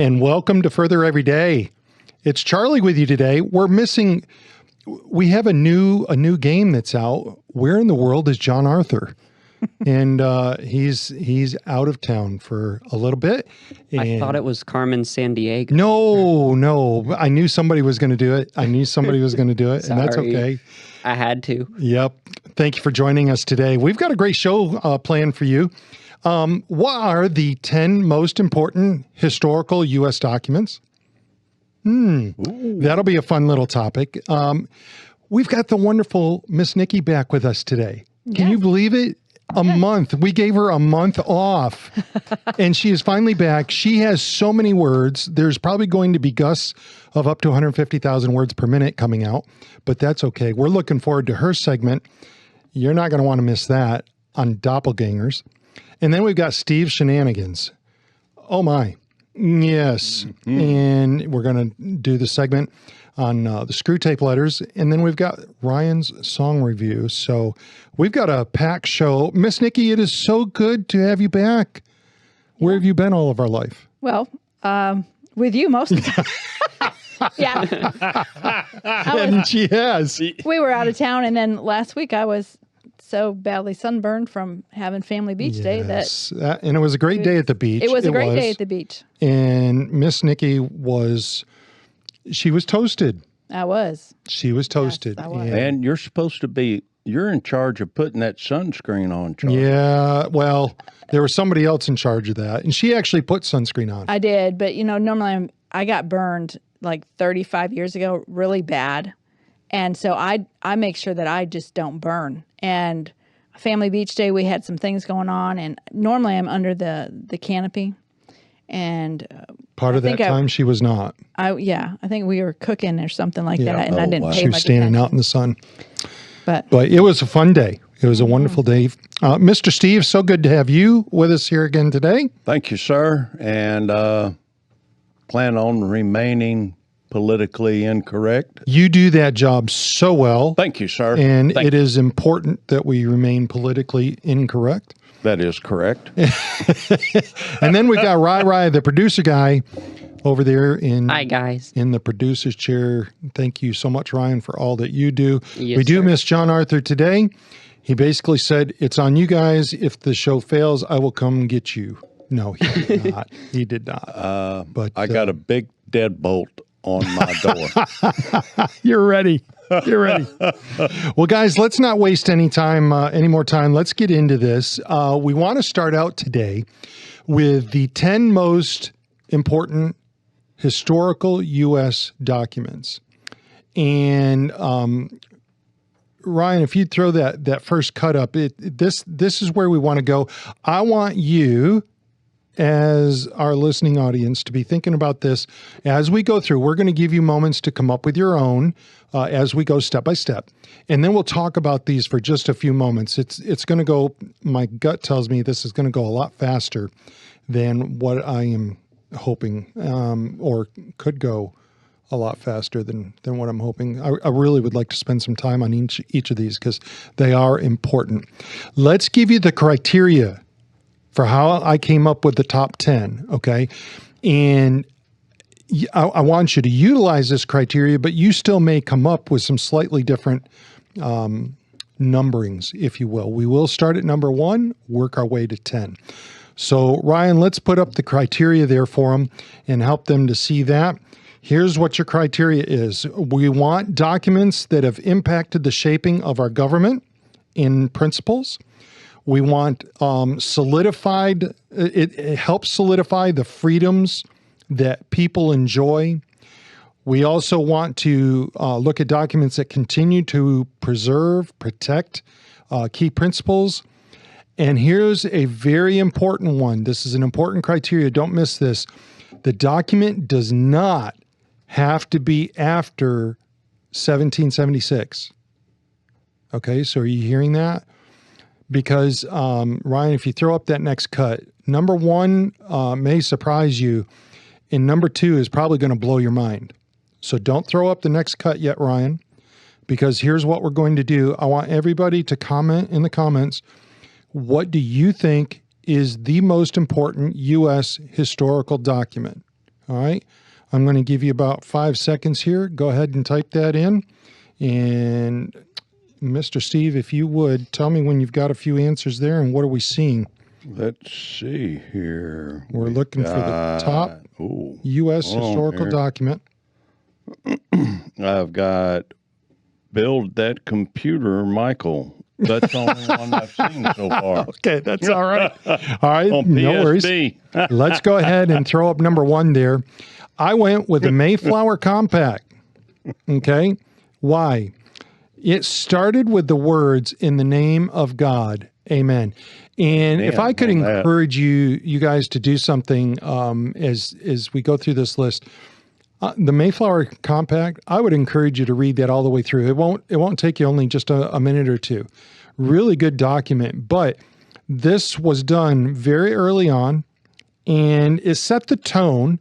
And welcome to Further Every Day. It's Charlie with you today. We have a new game that's out. Where in the world is John Arthur? And he's out of town for a little bit. I thought it was Carmen Sandiego. No. I knew somebody was going to do it. And that's okay. I had to. Yep. Thank you for joining us today. We've got a great show planned for you. What are the 10 most important historical U.S. documents? That'll be a fun little topic. We've got the wonderful Miss Nikki back with us today. Can you believe it? A month. We gave her a month off, and she is finally back. She has so many words. There's probably going to be gusts of up to 150,000 words per minute coming out, but that's okay. We're looking forward to her segment. You're not going to want to miss that on Doppelgangers. And then we've got Steve Shenanigans. Oh my. Yes. And we're going to do the segment on the Screwtape Letters. And then we've got Ryan's song review. So we've got a packed show. Miss Nikki, it is so good to have you back. Where have you been all of our life? Well, with you most of the time. And she has. We were out of town, and then last week I was so badly sunburned from having Family Beach Day and it was a great day at the beach. It was a great day at the beach. And Miss Nikki was toasted. I was. She was toasted. Yes, I was. And you're in charge of putting that sunscreen on, Charlie. Yeah, well, there was somebody else in charge of that. And she actually put sunscreen on. I did, but normally I got burned like 35 years ago really bad. And so I make sure that I just don't burn. And Family Beach Day, we had some things going on, and normally I'm under the canopy. And part of that time she was not. I think we were cooking or something like that, and I didn't pay She was much standing attention. out in the sun. But it was a fun day. It was a wonderful day. Mr. Steve, so good to have you with us here again today. Thank you, sir. And plan on remaining politically incorrect. You do that job so well. Thank you, sir. And it is important that we remain politically incorrect. That is correct. And then we've got Rai, the producer guy over there Hi, guys. in the producer's chair. Thank you so much, Ryan, for all that you do. Yes, we do sir. miss John Arthur today. He basically said, it's on you guys. If the show fails, I will come get you. No, he did not. He did not. But I got a big deadbolt on my door. You're ready. You're ready. Well, guys, let's not waste any more time. Let's get into this. We want to start out today with the 10 most important historical U.S. documents. And Ryan, if you'd throw that first cut up, this is where we want to go. I want you, as our listening audience, to be thinking about this as we go through. We're going to give you moments to come up with your own as we go step by step. And then we'll talk about these for just a few moments. It's going to go, my gut tells me this is going to go a lot faster than what I am hoping, or could go a lot faster than what I'm hoping. I really would like to spend some time on each of these because they are important. Let's give you the criteria for how I came up with the top 10, okay? And I want you to utilize this criteria, but you still may come up with some slightly different numberings, if you will. We will start at number 1, work our way to 10. So, Ryan, let's put up the criteria there for them and help them to see that. Here's what your criteria is. We want documents that have impacted the shaping of our government in principles. We want solidified, it helps solidify the freedoms that people enjoy. We also want to look at documents that continue to preserve, protect key principles. And here's a very important one. This is an important criteria. Don't miss this. The document does not have to be after 1776. Okay, so are you hearing that? Because, Ryan, if you throw up that next cut, number 1 may surprise you, and number 2 is probably going to blow your mind. So don't throw up the next cut yet, Ryan, because here's what we're going to do. I want everybody to comment in the comments, what do you think is the most important U.S. historical document? All right. I'm going to give you about 5 seconds here. Go ahead and type that in. And Mr. Steve, if you would, tell me when you've got a few answers there and what are we seeing? Let's see here. We're looking for the top U.S. historical document. I've got Build That Computer, Michael. That's the only one I've seen so far. Okay, that's all right. All right, On no worries. PSP. Let's go ahead and throw up number 1 there. I went with the Mayflower Compact. Okay, why? It started with the words, "In the name of God, amen." And if I could encourage you guys to do something as we go through this list, the Mayflower Compact, I would encourage you to read that all the way through. It won't take you only just a minute or two. Really good document, but this was done very early on, and it set the tone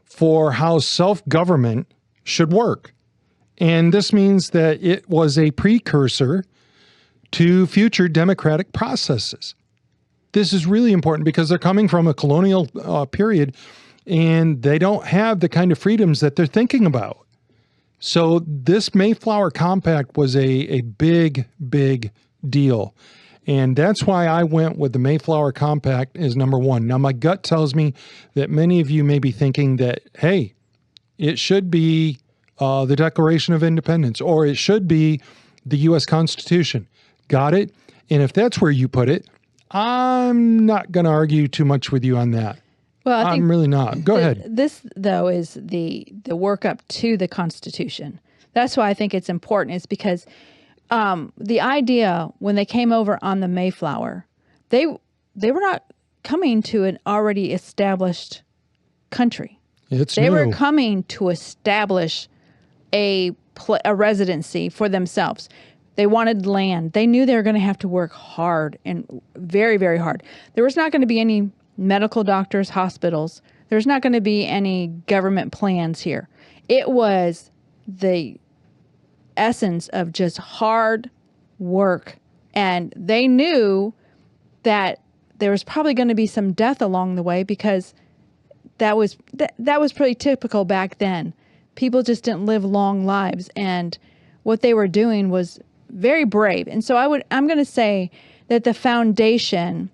for how self-government should work. And this means that it was a precursor to future democratic processes. This is really important because they're coming from a colonial period and they don't have the kind of freedoms that they're thinking about. So this Mayflower Compact was a big, big deal. And that's why I went with the Mayflower Compact as number 1. Now, my gut tells me that many of you may be thinking that, hey, it should be the Declaration of Independence, or it should be the U.S. Constitution. Got it? And if that's where you put it, I'm not going to argue too much with you on that. Well, I'm really not. Go ahead. This, though, is the work up to the Constitution. That's why I think it's important, is because the idea when they came over on the Mayflower, they were not coming to an already established country. They were coming to establish a residency for themselves. They wanted land. They knew they were going to have to work hard and very, very hard. There was not going to be any medical doctors, hospitals. There's not going to be any government plans here. It was the essence of just hard work. And they knew that there was probably going to be some death along the way because that was pretty typical back then. People just didn't live long lives, and what they were doing was very brave. And so I'm going to say that the foundation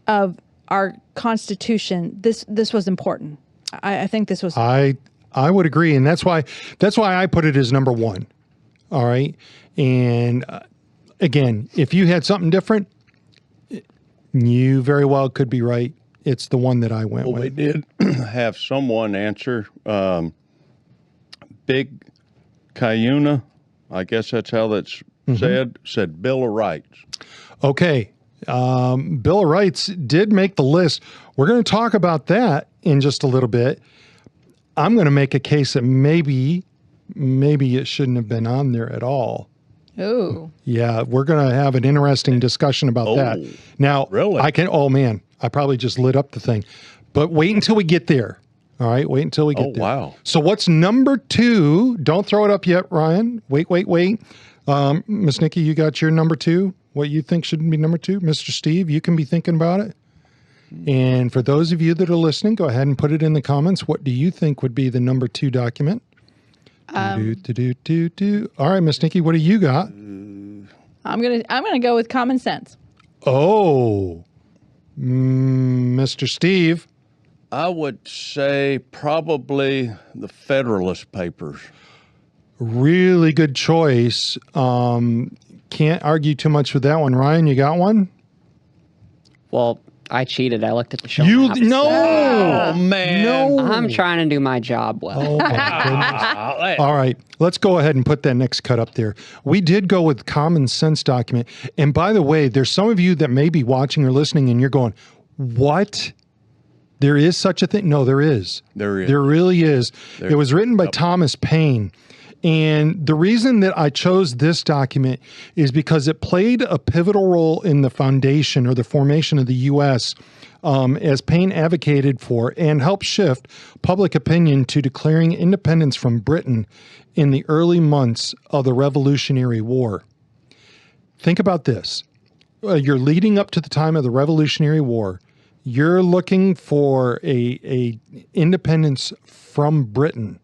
of our Constitution, this was important. I think this was. I would agree, and that's why I put it as number 1. All right, and again, if you had something different, you very well could be right. It's the one that I went with. We did have someone answer. Big Cuyuna, I guess that's how that's said Bill of Rights. Okay. Bill of Rights did make the list. We're going to talk about that in just a little bit. I'm going to make a case that maybe it shouldn't have been on there at all. Oh. Yeah, we're going to have an interesting discussion about that. Now, really? I probably just lit up the thing. But wait until we get there. All right, wait until we get there. Wow. So what's number 2? Don't throw it up yet, Ryan. Wait. Miss Nikki, you got your number 2? What you think should be number 2? Mr. Steve, you can be thinking about it. And for those of you that are listening, go ahead and put it in the comments. What do you think would be the number 2 document? All right, Miss Nikki, what do you got? I'm gonna go with common sense. Oh, Mr. Steve. I would say probably the Federalist Papers. Really good choice. Can't argue too much with that one. Ryan, you got one? Well, I cheated. I looked at the show. Oh, man. No. I'm trying to do my job well. Oh, my goodness. All right. Let's go ahead and put that next cut up there. We did go with common sense document. And by the way, there's some of you that may be watching or listening and you're going, what? There is such a thing? No, there is. There is. There really is. It was written by Thomas Paine. And the reason that I chose this document is because it played a pivotal role in the foundation or the formation of the U.S. As Paine advocated for and helped shift public opinion to declaring independence from Britain in the early months of the Revolutionary War. Think about this. You're leading up to the time of the Revolutionary War. You're looking for a independence from Britain.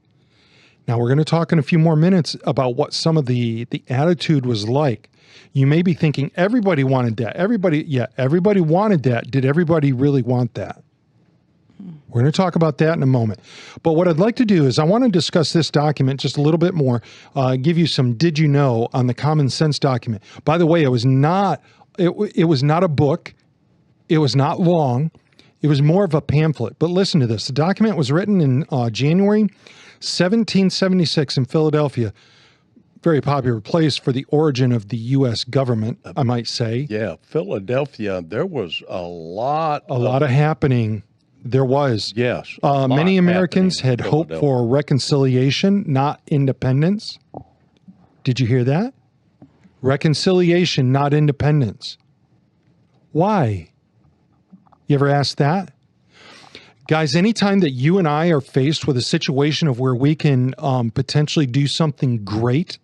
Now, we're going to talk in a few more minutes about what some of the attitude was like. You may be thinking everybody wanted that. Everybody wanted that. Did everybody really want that? We're going to talk about that in a moment. But what I'd like to do is I want to discuss this document just a little bit more, give you some did you know on the Common Sense document. By the way, it was not a book. It was not long. It was more of a pamphlet. But listen to this. The document was written in January 1776 in Philadelphia. Very popular place for the origin of the U.S. government, I might say. Yeah, Philadelphia, there was a lot of happening. There was. Yes. Many Americans had hoped for reconciliation, not independence. Did you hear that? Reconciliation, not independence. Why? You ever asked that? Guys, anytime that you and I are faced with a situation of where we can potentially do something great,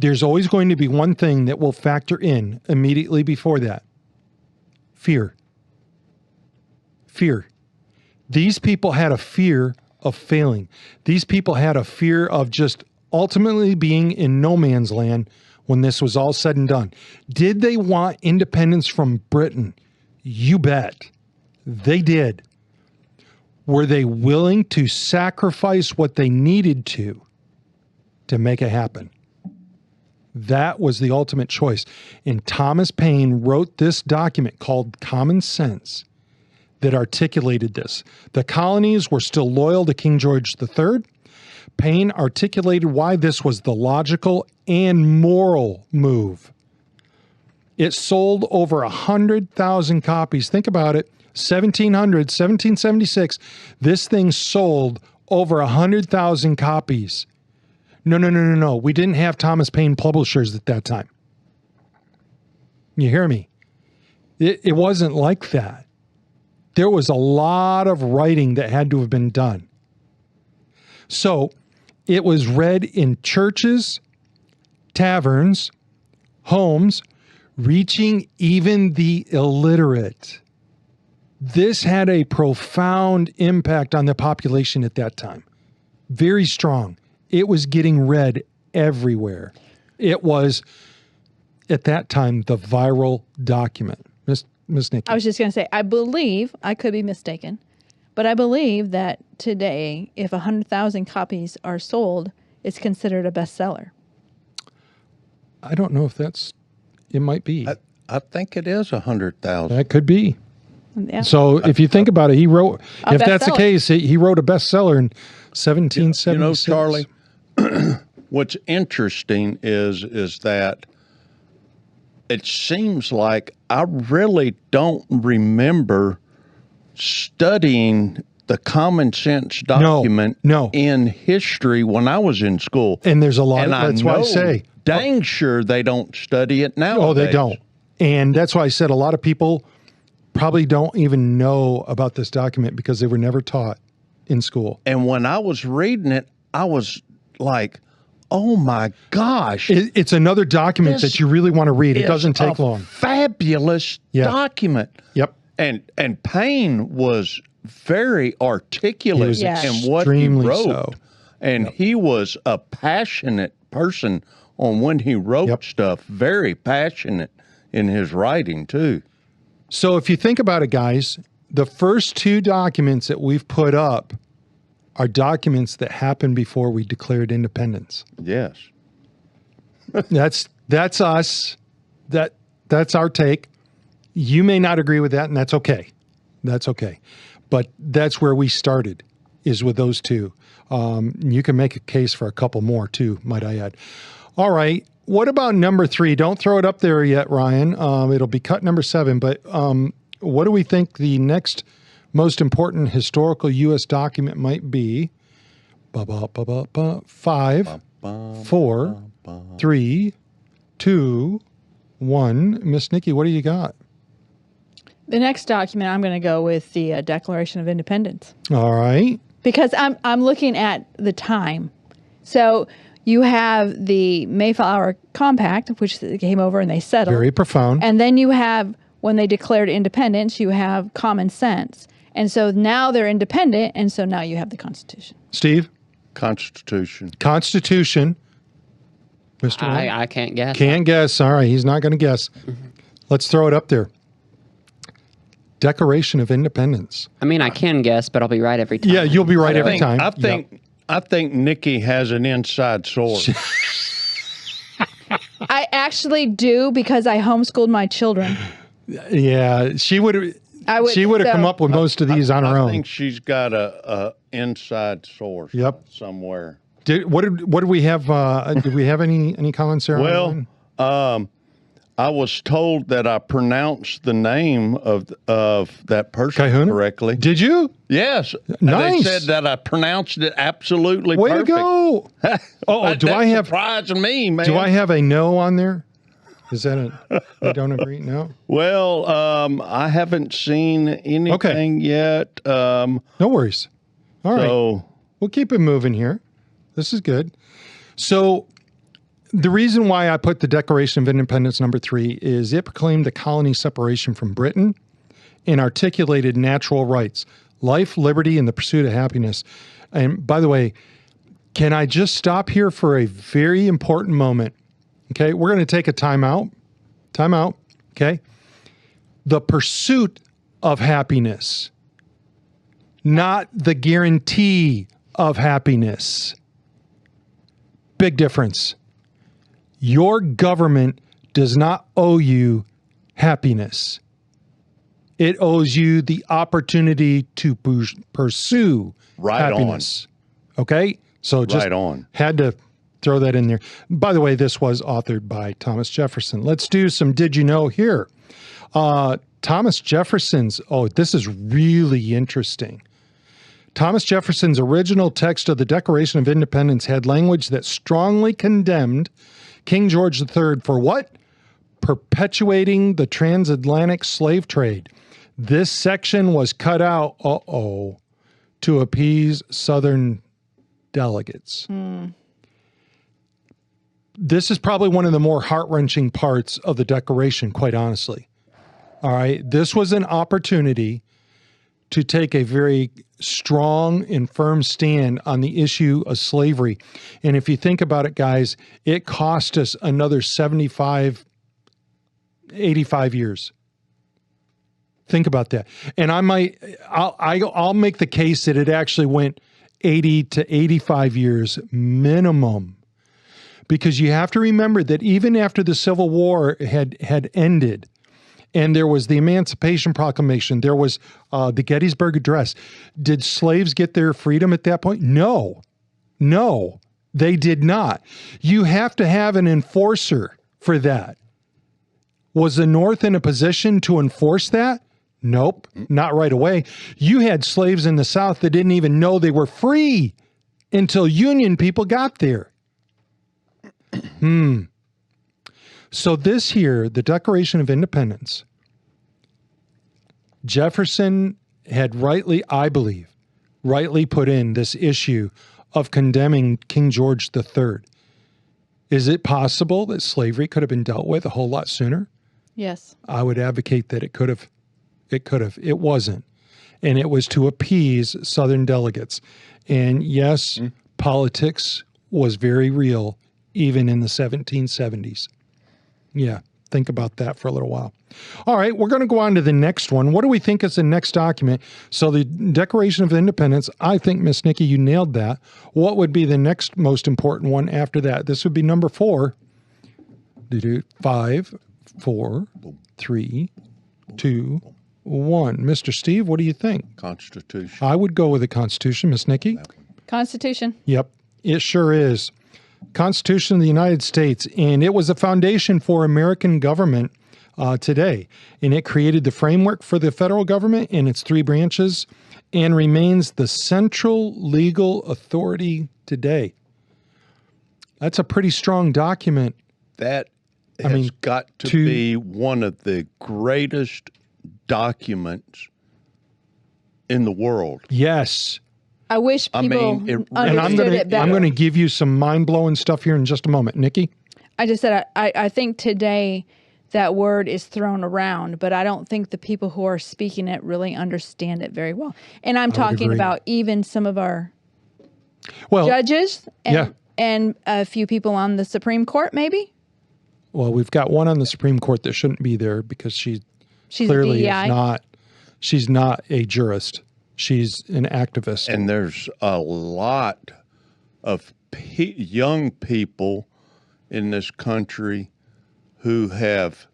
there's always going to be one thing that will factor in immediately before that. Fear. Fear. These people had a fear of failing. These people had a fear of just ultimately being in no man's land when this was all said and done. Did they want independence from Britain? You bet. They did. Were they willing to sacrifice what they needed to make it happen? That was the ultimate choice. And Thomas Paine wrote this document called Common Sense that articulated this. The colonies were still loyal to King George III. Paine articulated why this was the logical and moral move. It sold over 100,000 copies. Think about it. 1776, this thing sold over 100,000 copies. No. We didn't have Thomas Paine publishers at that time. You hear me? It wasn't like that. There was a lot of writing that had to have been done. So it was read in churches, taverns, homes, reaching even the illiterate. This had a profound impact on the population at that time. Very strong. It was getting read everywhere. It was, at that time, the viral document. Miss Nikki. I was just going to say, I believe, I could be mistaken, but I believe that today, if 100,000 copies are sold, it's considered a bestseller. I don't know if it might be. I think it is 100,000. That could be. Yeah. So if you think about it, he wrote, if that's the bestseller. case, he wrote a bestseller in 1776. You know, Charlie, what's interesting is that it seems like I really don't remember studying the Common Sense document No. in history when I was in school. And there's a lot And of, that's why I say. dang sure they don't study it now. Oh, they don't. And that's why I said a lot of people probably don't even know about this document because they were never taught in school. And when I was reading it, I was like, oh my gosh. It's another document that you really want to read. It doesn't take long. Fabulous document. Yep. And Paine was very articulate He was in what he extremely wrote. so. And he was a passionate person on when he wrote stuff, very passionate in his writing too. So if you think about it, guys, the first two documents that we've put up are documents that happened before we declared independence. Yes. That's us. That's our take. You may not agree with that, and that's okay. That's okay. But that's where we started, is with those two. You can make a case for a couple more too, might I add. All right. What about number 3? Don't throw it up there yet, Ryan. It'll be cut number 7. But what do we think the next most important historical U.S. document might be? 5, 4, 3, 2, 1. Miss Nikki, what do you got? The next document, I'm going to go with the Declaration of Independence. All right. Because I'm looking at the time. So you have the Mayflower Compact, which they came over and they settled. Very profound. And then you have when they declared independence, you have common sense. And so now they're independent, and so now you have the Constitution. Steve? Constitution. Constitution. Mr. Warren? I can't guess. Can't guess. All right, he's not going to guess. Let's throw it up there. Declaration of Independence. I mean, I can guess, but I'll be right every time. Yeah, you'll be right every time. I think Nikki has an inside source. I actually do because I homeschooled my children. Yeah, she would have. She would have come up with most of these on her own. I think she's got a inside source. Yep. Somewhere. What did we have? Did we have any comments there? Well, I was told that I pronounced the name of that person Kahuna? correctly. Did you? Yes. Nice. They said that I pronounced it absolutely Way perfect. to go! Oh, do I have? Surprised me, man. Do I have a no on there? Is that I don't agree? No. Well, I haven't seen anything yet. No worries. All right. So We'll keep it moving here. This is good. So the reason why I put the Declaration of Independence number 3 is it proclaimed the colony separation from Britain and articulated natural rights, life, liberty, and the pursuit of happiness. And by the way, can I just stop here for a very important moment? Okay, we're going to take a timeout. Timeout. Okay. The pursuit of happiness, not the guarantee of happiness. Big difference. Your government does not owe you happiness. It owes you the opportunity to pursue happiness. Okay? So just right on. had to throw that in there. By the way, this was authored by Thomas Jefferson. Let's do some Did You Know here. Thomas Jefferson's, this is really interesting. Thomas Jefferson's original text of the Declaration of Independence had language that strongly condemned King George III for what? Perpetuating the transatlantic slave trade. This section was cut out, to appease Southern delegates. This is probably one of the more heart-wrenching parts of the Declaration, quite honestly. All right, this was an opportunity to take a very strong and firm stand on the issue of slavery. And if you think about it, guys, it cost us another 85 years. Think about that. And I'll make the case that it actually went 80 to 85 years minimum. Because you have to remember that even after the Civil War had ended, and there was the Emancipation Proclamation, there was the Gettysburg Address. Did slaves get their freedom at that point? No, they did not. You have to have an enforcer for that. Was the North in a position to enforce that? Nope, not right away. You had slaves in the South that didn't even know they were free until Union people got there. So this here, the Declaration of Independence, Jefferson had I believe, rightly put in this issue of condemning King George III. Is it possible that slavery could have been dealt with a whole lot sooner? Yes. I would advocate that it could have. It could have. It wasn't. And it was to appease Southern delegates. And yes, politics was very real even in the 1770s. Yeah, think about that for a little while. All right, we're going to go on to the next one. What do we think is the next document? So the Declaration of Independence, I think, Miss Nikki, you nailed that. What would be the next most important one after that? This would be number 4. 5, 4, 3, 2, 1. Mr. Steve, what do you think? Constitution. I would go with the Constitution, Miss Nikki. Constitution. Yep, it sure is. Constitution of the United States, and it was a foundation for American government today, and it created the framework for the federal government and its 3 branches, and remains the central legal authority today. That's a pretty strong document. That has got to be one of the greatest documents in the world. Yes. I wish people understood it better. I'm going to give you some mind-blowing stuff here in just a moment. Nikki? I just said I think today that word is thrown around, but I don't think the people who are speaking it really understand it very well. And I'm talking agree. about even some of our Well, judges and, yeah. and a few people on the Supreme Court, maybe. well, we've got one on the Supreme Court that shouldn't be there because she She's clearly a DEI. is not. She's not a jurist. She's an activist. And there's a lot of young people in this country who have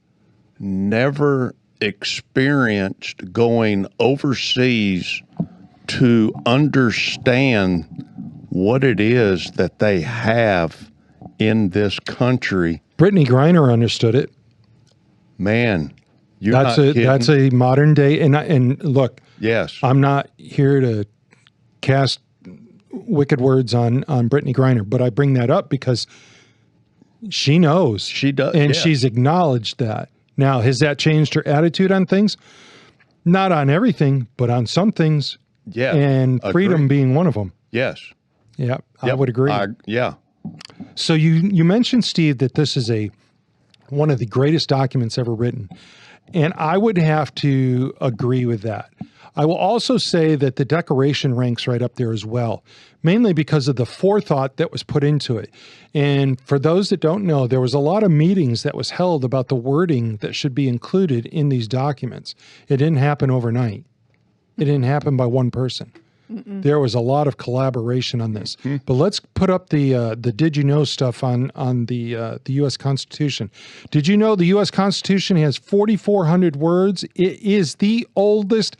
never experienced going overseas to understand what it is that they have in this country. Brittany Griner understood it. Man, you're That's not a kidding. that's a modern day. And look, Yes. I'm not here to cast wicked words on Brittany Griner, but I bring that up because she knows. She does, And yeah. she's acknowledged that. Now, has that changed her attitude on things? Not on everything, but on some things. Yeah. And freedom Agreed. being one of them. Yes. Yeah, I Yep. would agree. Yeah. So you mentioned, Steve, that this is one of the greatest documents ever written. And I would have to agree with that. I will also say that the Declaration ranks right up there as well, mainly because of the forethought that was put into it. And for those that don't know, there was a lot of meetings that was held about the wording that should be included in these documents. It didn't happen overnight. It didn't happen by one person. There was a lot of collaboration on this. But let's put up the did you know stuff on the U.S. Constitution. Did you know the U.S. Constitution has 4,400 words? It is the oldest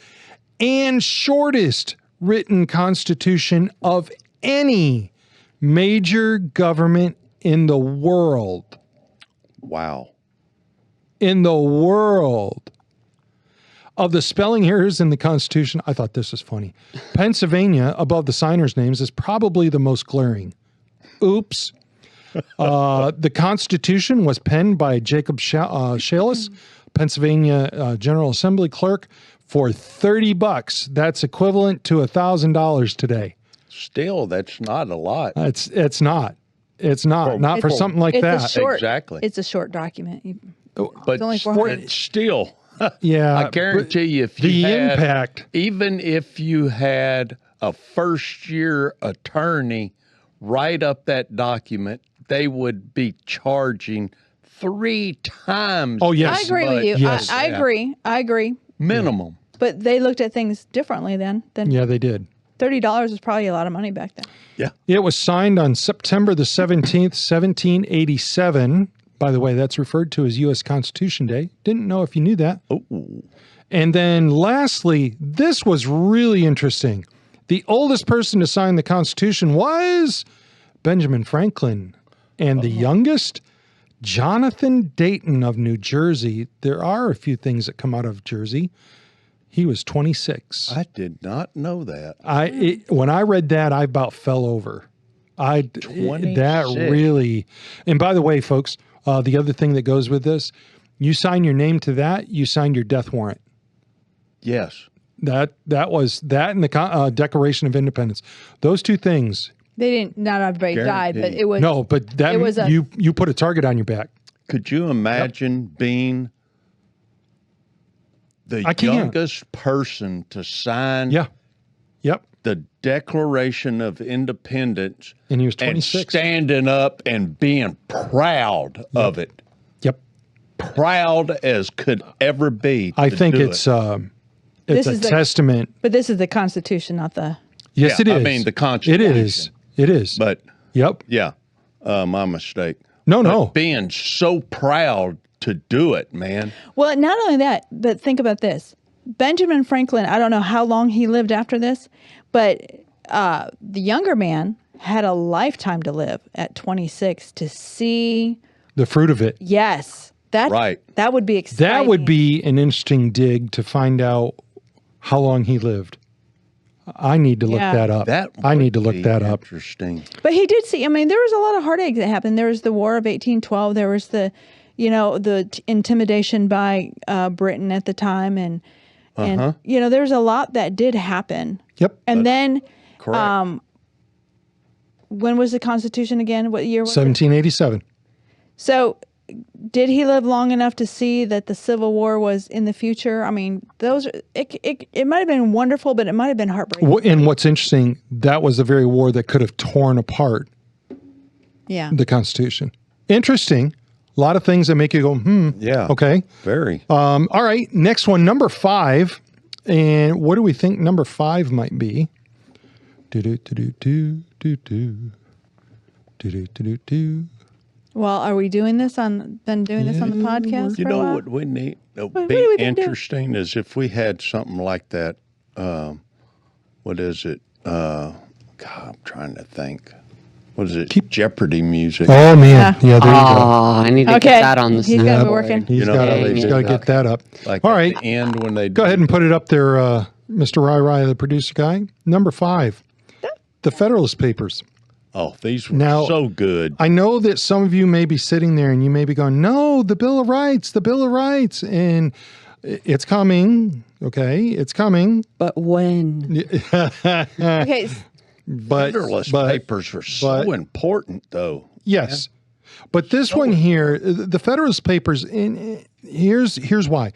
and shortest written constitution of any major government in the world. Wow. In the world. Of the spelling errors in the Constitution, I thought this was funny. Pennsylvania, above the signers' names, is probably the most glaring. Oops. The Constitution was penned by Jacob Shalis, Pennsylvania General Assembly clerk, for $30. That's equivalent to $1,000 today. Still, that's not a lot. It's not. It's not for something like It's that. a short. Exactly. It's a short document. But only 400. still, Yeah, I guarantee you, if the you had, impact. even if you had a first-year attorney write up that document, they would be charging 3 times. Oh, yes. I agree with you. Yes. I agree. I agree. Minimum. But they looked at things differently then. Yeah, they did. $30 was probably a lot of money back then. Yeah. It was signed on September the 17th, 1787. By the way, that's referred to as U.S. Constitution Day. Didn't know if you knew that. Ooh. And then lastly, this was really interesting. The oldest person to sign the Constitution was Benjamin Franklin. And the youngest, Jonathan Dayton of New Jersey. There are a few things that come out of Jersey. He was 26. I did not know that. When I read that, I about fell over. That 26. really, and by the way, folks, the other thing that goes with this, you sign your name to that, you signed your death warrant. Yes. That was that and the Declaration of Independence. Those two things. They didn't. Not everybody died, but Guaranteed. it was. No, but that It was a- you put a target on your back. Could you imagine being the I can't. youngest person to sign Yeah. Yep. the Declaration of Independence And he was and 26. standing up and being proud of it? Yep. Proud as could ever be. I to think do it's it. This a is the- testament. But this is the Constitution, not the. Yes, Yeah, it is. I mean, the Constitution. It is. It is. But Yep. yeah, my mistake. No, But no. being so proud to do it, man. Well, not only that, but think about this. Benjamin Franklin, I don't know how long he lived after this, but the younger man had a lifetime to live at 26 to see. The fruit of it. Yes, that Right. That would be exciting. That would be an interesting dig to find out how long he lived. I need to look Yeah. that up. I would need to look be that up. Interesting. But he did see. I mean, there was a lot of heartache that happened. There was the War of 1812. There was the intimidation by Britain at the time, and there's a lot that did happen. Yep. And then, Correct. when was the Constitution again? What year was it? 1787. So did he live long enough to see that the Civil War was in the future? I mean, it might have been wonderful, but it might have been heartbreaking. And what's interesting, that was the very war that could have torn apart Yeah. the Constitution. Interesting. A lot of things that make you go, Yeah. okay. Very. All right, next one, number 5. And what do we think number 5 might be? Do-do-do-do-do-do-do. Do-do-do-do-do. Well, are we doing this on the podcast? You for a know while? what we need? It What would do be we need to do? interesting is if we had something like that. What is it? God, I'm trying to think. What is it? Jeopardy music. Oh, man. Yeah, there you go. Oh, I need to Okay. get that on the He's gotta be soundboard. working. He's You know got how they to do get that up. Like All at right. the end when they Go ahead and put it up there, Mr. Rai, the producer guy. Number 5, the Federalist Papers. Oh, these were Now- so good. I know that some of you may be sitting there and you may be going, no, the Bill of Rights, the Bill of Rights. And it's coming. Okay. It's coming. But when? Okay. But, Federalist but Papers were so important, though. yes. But this one here, the Federalist Papers, and here's why.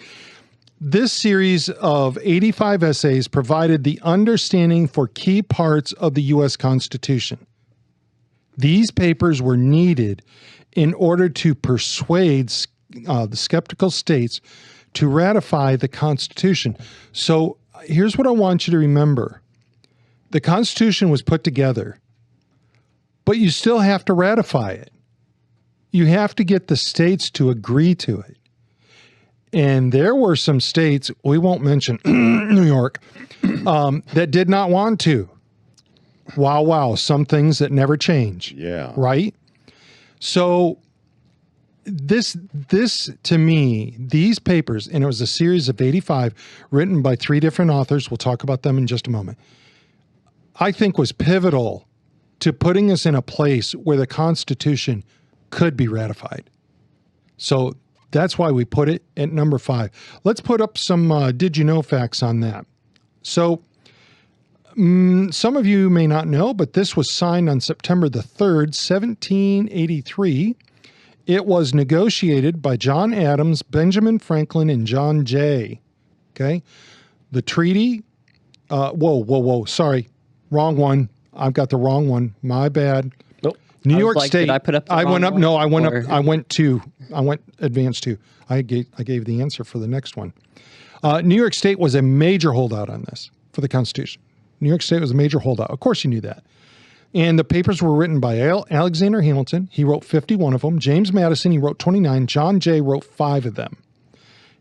This series of 85 essays provided the understanding for key parts of the U.S. Constitution. These papers were needed in order to persuade the skeptical states to ratify the Constitution. So here's what I want you to remember. The Constitution was put together, but you still have to ratify it. You have to get the states to agree to it. And there were some states, we won't mention New York, that did not want to. Wow. Some things that never change. Yeah. Right? So this to me, these papers, and it was a series of 85 written by 3 different authors. We'll talk about them in just a moment. I think was pivotal to putting us in a place where the Constitution could be ratified. So that's why we put it at number 5. Let's put up some did you know facts on that. So some of you may not know, but this was signed on September the 3rd, 1783. It was negotiated by John Adams, Benjamin Franklin, and John Jay. Okay. The treaty, whoa. Sorry. Wrong one. I've got the wrong one. My bad. Nope. New I was York like, State. did I put up the I went wrong up. one? No, I went Or- up. I went advanced 2. I gave the answer for the next one. New York State was a major holdout on this for the Constitution. New York State was a major holdout. Of course you knew that. And the papers were written by Alexander Hamilton. He wrote 51 of them. James Madison, he wrote 29. John Jay wrote 5 of them.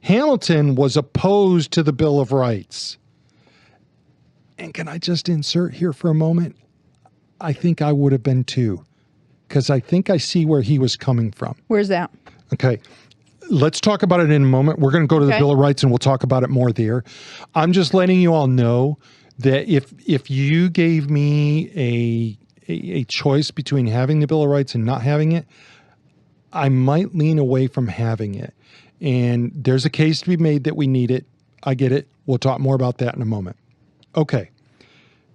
Hamilton was opposed to the Bill of Rights. And can I just insert here for a moment? I think I would have been too, because I think I see where he was coming from. Where's that? Okay. Let's talk about it in a moment. We're going to go to the Okay. Bill of Rights and we'll talk about it more there. I'm just letting you all know that if you gave me a choice between having the Bill of Rights and not having it, I might lean away from having it. And there's a case to be made that we need it. I get it. We'll talk more about that in a moment. Okay.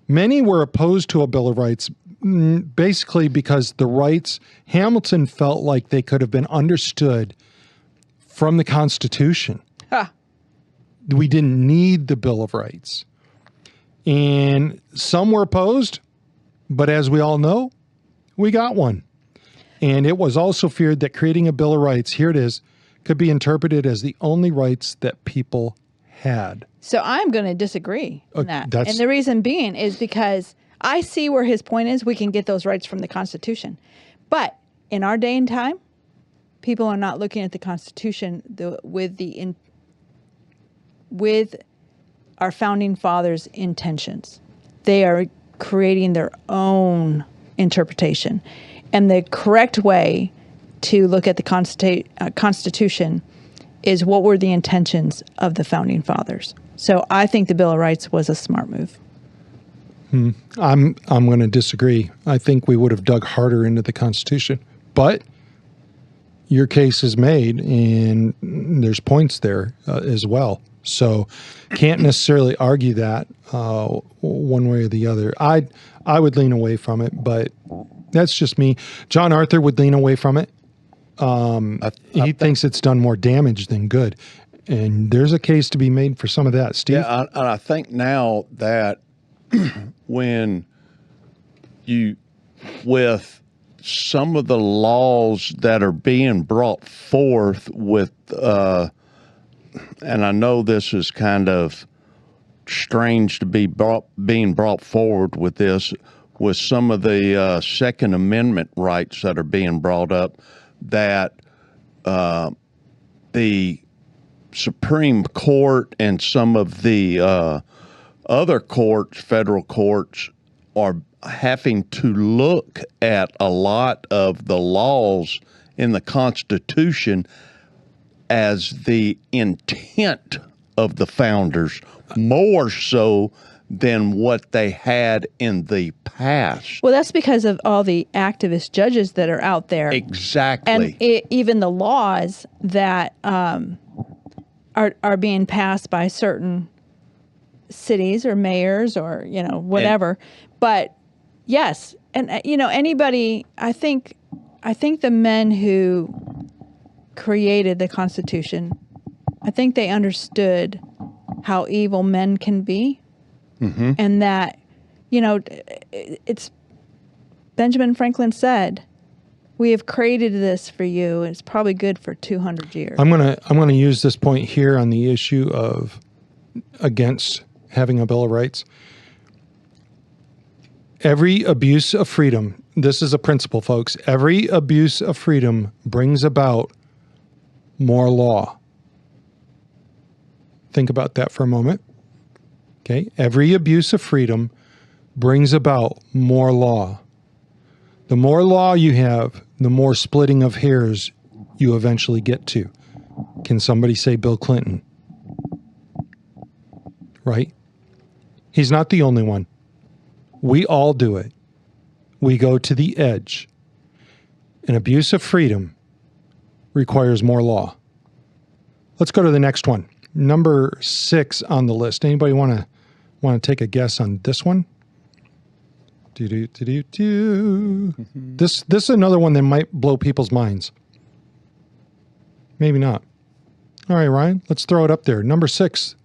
Many were opposed to a Bill of Rights basically because the rights, Hamilton felt like they could have been understood from the Constitution. Ah. We didn't need the Bill of Rights. And some were opposed, but as we all know, we got one. And it was also feared that creating a Bill of Rights, here it is, could be interpreted as the only rights that people had. So I'm going to disagree on that. that's- And the reason being is because I see where his point is. We can get those rights from the Constitution. But in our day and time, people are not looking at the Constitution with our founding fathers' intentions. They are creating their own interpretation. And the correct way to look at the Constitution is what were the intentions of the founding fathers. So I think the Bill of Rights was a smart move. I'm going to disagree. I think we would have dug harder into the Constitution. But your case is made, and there's points there as well. So can't necessarily argue that one way or the other. I would lean away from it, but that's just me. John Arthur would lean away from it. He thinks it's done more damage than good. And there's a case to be made for some of that, Steve. Yeah, and I think now that when with some of the laws that are being brought forth with, and I know this is kind of strange to be being brought forward with this, with some of the Second Amendment rights that are being brought up, that the Supreme Court and some of the other courts, federal courts, are having to look at a lot of the laws in the Constitution as the intent of the founders, more so than what they had in the past. Well, that's because of all the activist judges that are out there. Exactly. And even the laws that are being passed by certain cities or mayors or, whatever. But yes, and anybody, I think the men who created the Constitution, I think they understood how evil men can be. Mm-hmm. And that, it's Benjamin Franklin said, "We have created this for you. It's probably good for 200 years." I'm gonna use this point here on the issue of against having a Bill of Rights. Every abuse of freedom, this is a principle, folks. Every abuse of freedom brings about more law. Think about that for a moment. Okay, every abuse of freedom brings about more law. The more law you have, the more splitting of hairs you eventually get to. Can somebody say Bill Clinton? Right? He's not the only one. We all do it. We go to the edge. An abuse of freedom requires more law. Let's go to the next one. Number 6 on the list. Anybody want to take a guess on this one? This is another one that might blow people's minds. Maybe not. All right, Ryan, let's throw it up there. Number 6,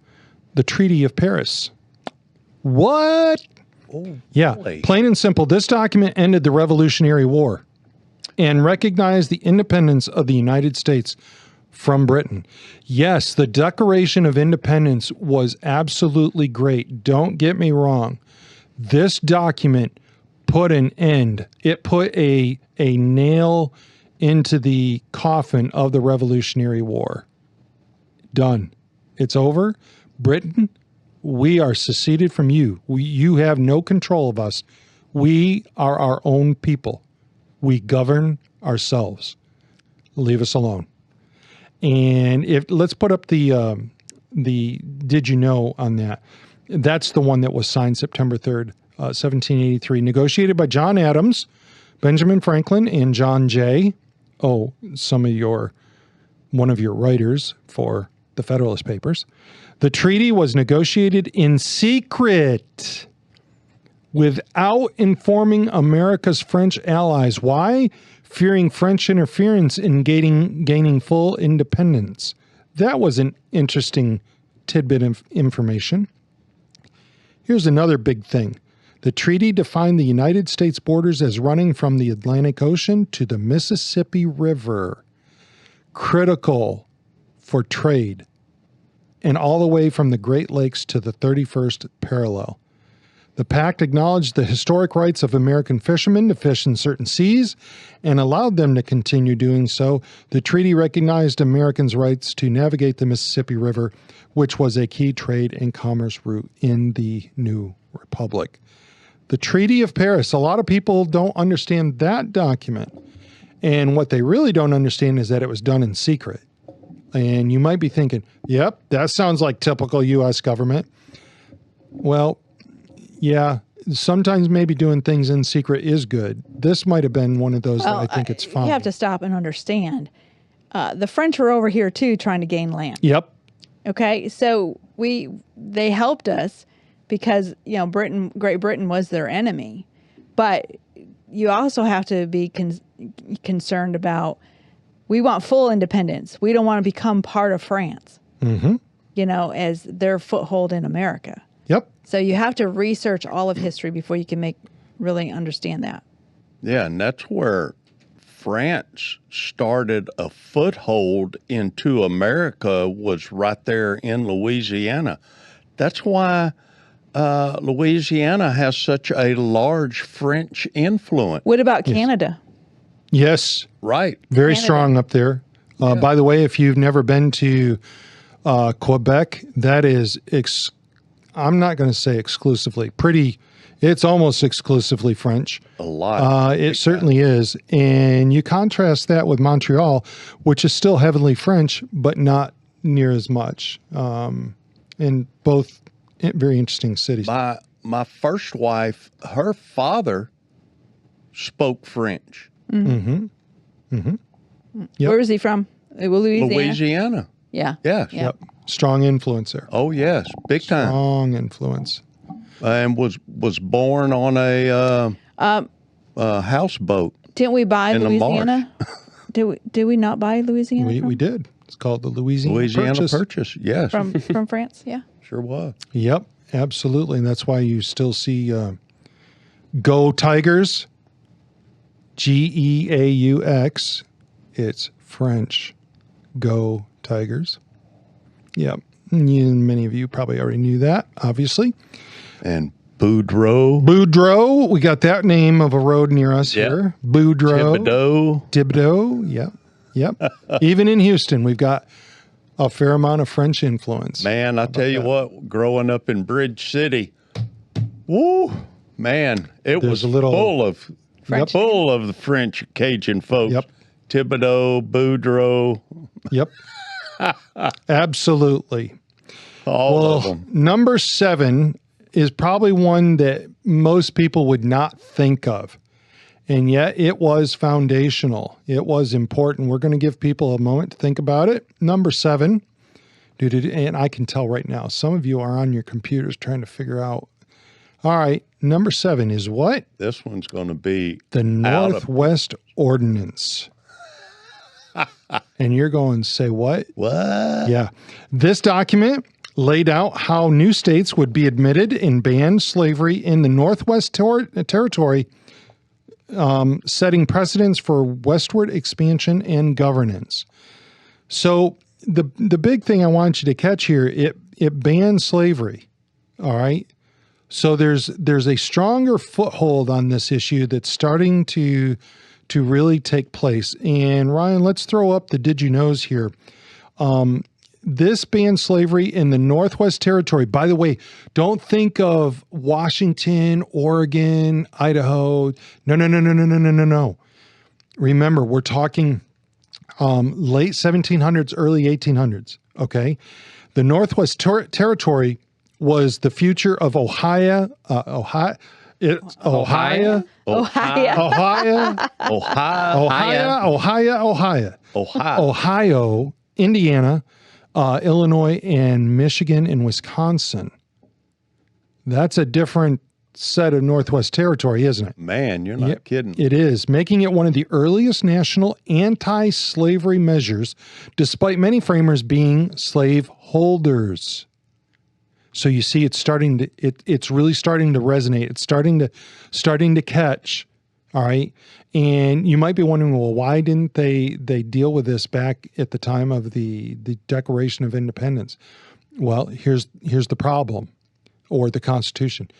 the Treaty of Paris. What? Oh, yeah, boy. Plain and simple. This document ended the Revolutionary War and recognized the independence of the United States from Britain. Yes, the Declaration of Independence was absolutely great. Don't get me wrong. This document put an end. It put a nail into the coffin of the Revolutionary War. Done. It's over. Britain, we are seceded from you. You have no control of us. We are our own people. We govern ourselves. Leave us alone. And let's put up the did you know on that. That's the one that was signed September 3rd, 1783, negotiated by John Adams, Benjamin Franklin, and John Jay. Oh, one of your writers for the Federalist Papers. The treaty was negotiated in secret without informing America's French allies. Why? Fearing French interference in gaining full independence. That was an interesting tidbit of information. Here's another big thing. The treaty defined the United States borders as running from the Atlantic Ocean to the Mississippi River. Critical for trade. And all the way from the Great Lakes to the 31st parallel. The pact acknowledged the historic rights of American fishermen to fish in certain seas and allowed them to continue doing so. The treaty recognized Americans' rights to navigate the Mississippi River, which was a key trade and commerce route in the new republic. The Treaty of Paris, a lot of people don't understand that document. And what they really don't understand is that it was done in secret. And you might be thinking, yep, that sounds like typical U.S. government. Well, yeah, sometimes maybe doing things in secret is good. This might have been one of those that I think it's fine. You have to stop and understand. The French were over here too, trying to gain land. Yep. Okay, so they helped us because Great Britain was their enemy, but you also have to be concerned about We want full independence. We don't want to become part of France, as their foothold in America. Yep. So you have to research all of history before you can really understand that. Yeah, and that's where France started a foothold into America, was right there in Louisiana. That's why Louisiana has such a large French influence. What about Canada? Yes. Right. Very Canada. strong up there. By the way, if you've never been to Quebec, that is, I'm not going to say exclusively, it's almost exclusively French. A lot. It certainly is. And you contrast that with Montreal, which is still heavily French, but not near as much. And both very interesting cities. My first wife, her father spoke French. Yep. Where is he from? Louisiana. Louisiana. Yeah. Yes. Yeah. Yep. Strong influence there. Oh, yes. Big time. Strong influence. And was born on a houseboat. Didn't we buy In the Louisiana? Did we not buy Louisiana We did. It's called the Louisiana Purchase. Yes. from France? Yeah. Sure was. Yep, absolutely. And that's why you still see Go Tigers, Geaux. It's French. Go Tigers. Yep. Many of you probably already knew that, obviously. And Boudreaux. Boudreaux, we got that name of a road near us Yep. here. Boudreaux. Thibodeau. Yep. Yep. Even in Houston, we've got a fair amount of French influence. Man, I tell you what, growing up in Bridge City, woo, man, it There's was a little- full of French. full of the French Cajun folks. Yep. Thibodeau, Boudreaux, Yep. Absolutely. all of them. Number 7 is probably one that most people would not think of. And yet it was foundational. It was important. We're going to give people a moment to think about it. Number 7, and I can tell right now, some of you are on your computers trying to figure out. All right, number 7 is what? This one's going to be The out of- Northwest Ordinance. And you're going to say what? what? Yeah. This document laid out how new states would be admitted and ban slavery in the Northwest Territory, setting precedents for westward expansion and governance. So the big thing I want you to catch here, it bans slavery. All right. So there's a stronger foothold on this issue that's starting to really take place. And Ryan, let's throw up the did you knows here. This bans slavery in the Northwest Territory. By the way, don't think of Washington, Oregon, Idaho. No. Remember, we're talking late 1700s, early 1800s. Okay. The Northwest Territory was the future of Ohio. Ohio. Ohio. Ohio, Indiana, Illinois, and Michigan and Wisconsin. That's a different set of Northwest Territory, isn't it? Man, you're not kidding. It is, making it one of the earliest national anti-slavery measures, despite many framers being slave holders. So you see, it's really starting to resonate. It's starting to catch. All right. And you might be wondering, well, why didn't they deal with this back at the time of the Declaration of Independence? Well, here's the problem, or the Constitution.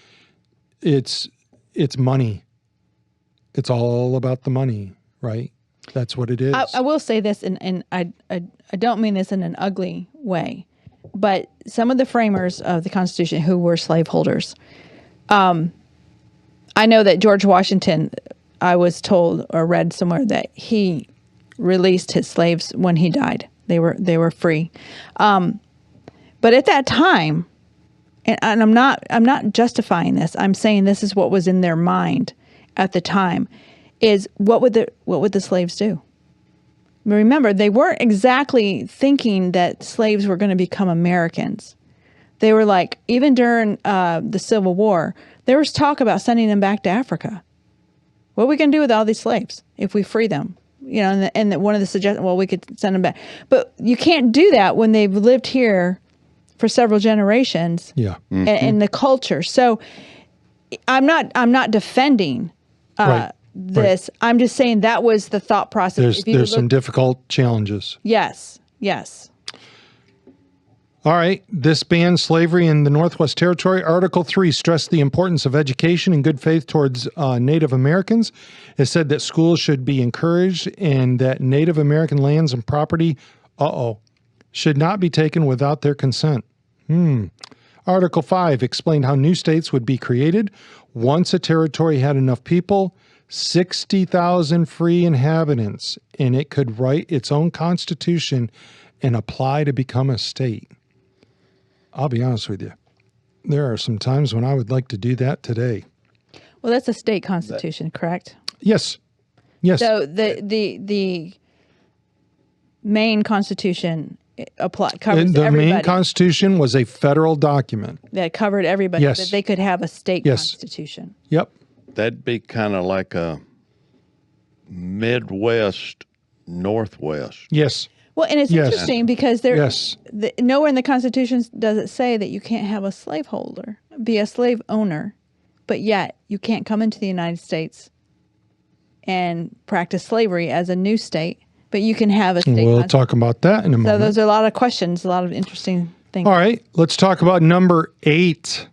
It's money. It's all about the money, right? That's what it is. I will say this, and I don't mean this in an ugly way, but some of the framers of the Constitution who were slaveholders, I know that George Washington, I was told or read somewhere that he released his slaves when he died. They were free. But at that time, and I'm not justifying this. I'm saying this is what was in their mind at the time. Is what would the slaves do? Remember, they weren't exactly thinking that slaves were going to become Americans. They were like, even during the Civil War, there was talk about sending them back to Africa. What are we going to do with all these slaves if we free them? one of the suggestions, well, we could send them back. But you can't do that when they've lived here for several generations. Yeah. And the culture. So I'm not defending Right. this. I'm just saying that was the thought process. There's some difficult challenges. Yes. All right. This bans slavery in the Northwest Territory. Article 3 stressed the importance of education and good faith towards Native Americans. It said that schools should be encouraged and that Native American lands and property, should not be taken without their consent. Article 5 explained how new states would be created once a territory had enough people, 60,000 free inhabitants, and it could write its own constitution and apply to become a state. I'll be honest with you. There are some times when I would like to do that today. Well, that's a state constitution, correct? Yes. So the Maine Constitution covers And the everybody. Maine Constitution was a federal document. That covered everybody. Yes. That they could have a state Yes. constitution. Yep. That'd be kind of like a Midwest, Northwest. Yes. Well, and it's Yes. interesting because Yes. nowhere in the Constitution does it say that you can't have a slaveholder, be a slave owner, but yet you can't come into the United States and practice slavery as a new state, but you can have a state We'll constitution. talk about that in a So moment. those are a lot of questions, a lot of interesting things. All right. Let's talk about number 8.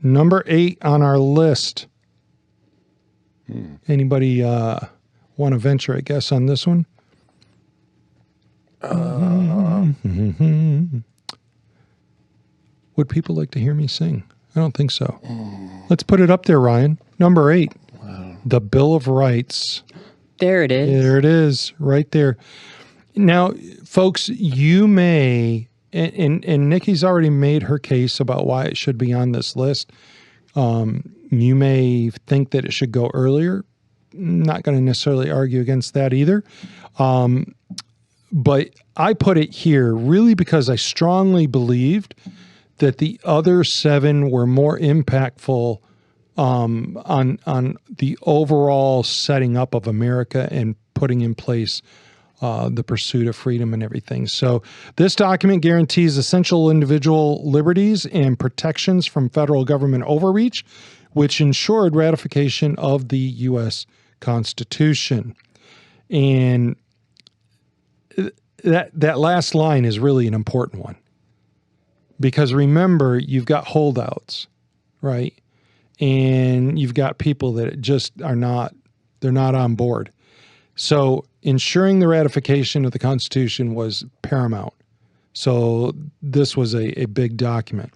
Number 8 on our list. Anybody want to venture a guess on this one? Would people like to hear me sing? I don't think so. Let's put it up there, Ryan. Number 8. The Bill of Rights. There it is. There it is, right there. Now, folks, you may, and Nikki's already made her case about why it should be on this list. You may think that it should go earlier. Not going to necessarily argue against that either. But I put it here really because I strongly believed that the other 7 were more impactful on the overall setting up of America and putting in place the pursuit of freedom and everything. So this document guarantees essential individual liberties and protections from federal government overreach, which ensured ratification of the U.S. Constitution. And that last line is really an important one. Because remember, you've got holdouts, right? And you've got people that just they're not on board. So ensuring the ratification of the Constitution was paramount. So this was a big document.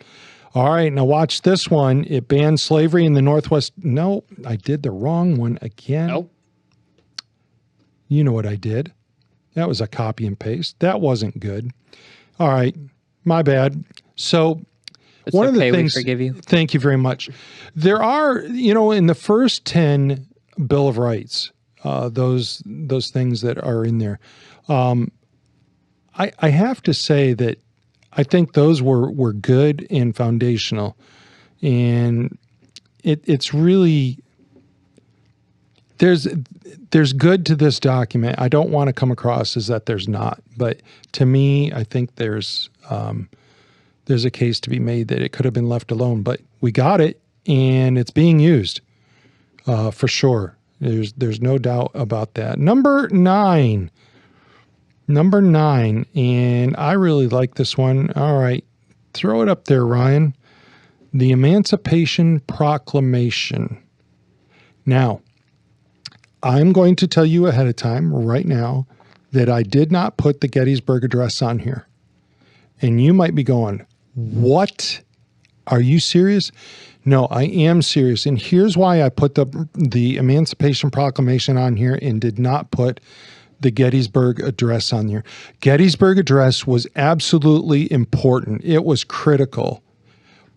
All right, now watch this one. It banned slavery in the Northwest. No, I did the wrong one again. Nope. You know what I did. That was a copy and paste. That wasn't good. All right, my bad. So It's one of the okay, things, we forgive you. thank you very much. There are, in the first 10 Bill of Rights, those things that are in there, I have to say that I think those were good and foundational, and it's really there's good to this document. I don't want to come across as that there's not, but to me, I think there's a case to be made that it could have been left alone, but we got it and it's being used for sure. There's no doubt about that. Number nine, and I really like this one. All right, throw it up there, Ryan. The Emancipation Proclamation. Now, I'm going to tell you ahead of time right now that I did not put the Gettysburg Address on here. And you might be going, what? Are you serious? No, I am serious. And here's why I put the Emancipation Proclamation on here and did not put the Gettysburg Address on here. Gettysburg Address was absolutely important. It was critical.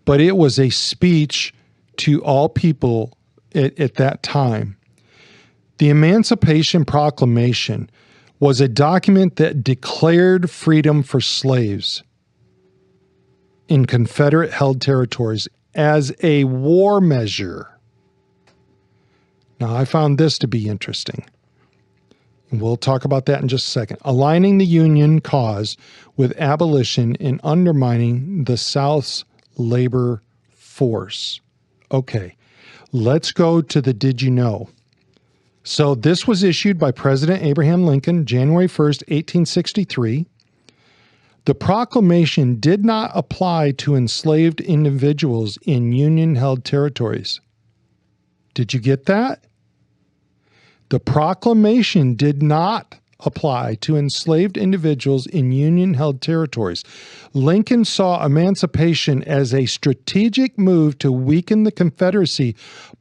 But it was a speech to all people at that time. The Emancipation Proclamation was a document that declared freedom for slaves in Confederate-held territories as a war measure. Now, I found this to be interesting. We'll talk about that in just a second. Aligning the Union cause with abolition and undermining the South's labor force. Okay, let's go to the did you know. So this was issued by President Abraham Lincoln, January 1st, 1863. The proclamation did not apply to enslaved individuals in Union-held territories. Did you get that? The proclamation did not apply to enslaved individuals in Union-held territories. Lincoln saw emancipation as a strategic move to weaken the Confederacy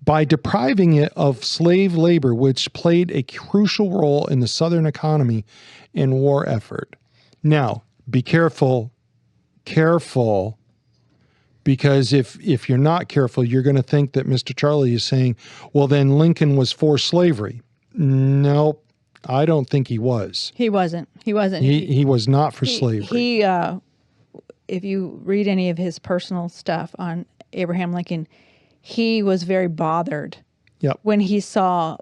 by depriving it of slave labor, which played a crucial role in the Southern economy and war effort. Now, be careful, because if you're not careful, you're going to think that Mr. Charlie is saying, well, then Lincoln was for slavery. No, I don't think he was. He wasn't. He wasn't. He was not for slavery. He if you read any of his personal stuff on Abraham Lincoln, he was very bothered Yep. when he saw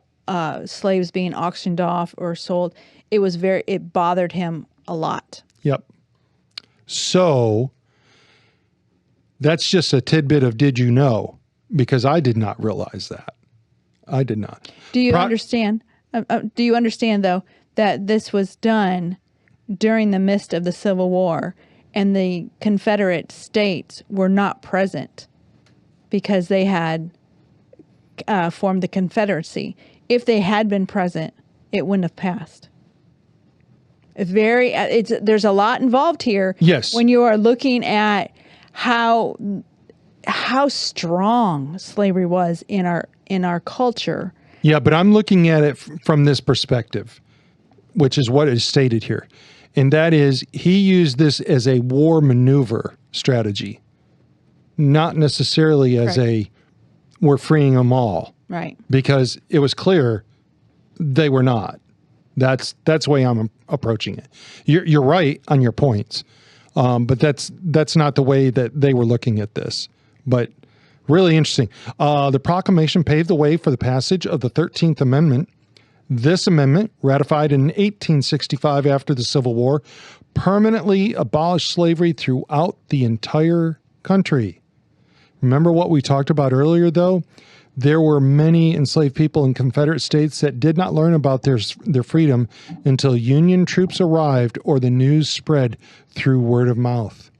slaves being auctioned off or sold. It bothered him a lot. Yep. So that's just a tidbit of did you know, because I did not realize that. I did not. Do you understand? Do you understand, though, that this was done during the midst of the Civil War and the Confederate states were not present because they had formed the Confederacy? If they had been present, it wouldn't have passed. There's a lot involved here. Yes. When you are looking at how strong slavery was in our culture. Yeah, but I'm looking at it from this perspective, which is what is stated here. And that is, he used this as a war maneuver strategy, not necessarily as we're freeing them all. Right. Because it was clear they were not. That's the way I'm approaching it. You're right on your points, but that's not the way that they were looking at this. But really interesting. The proclamation paved the way for the passage of the 13th Amendment. This amendment, ratified in 1865 after the Civil War, permanently abolished slavery throughout the entire country. Remember what we talked about earlier, though? There were many enslaved people in Confederate states that did not learn about their freedom until Union troops arrived or the news spread through word of mouth.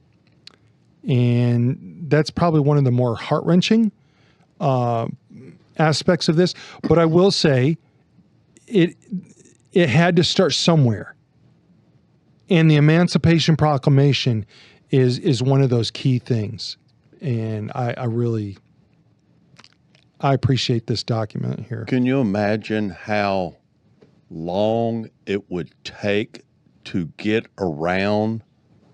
And that's probably one of the more heart-wrenching aspects of this. But I will say it had to start somewhere. And the Emancipation Proclamation is one of those key things. And I appreciate this document here. Can you imagine how long it would take to get around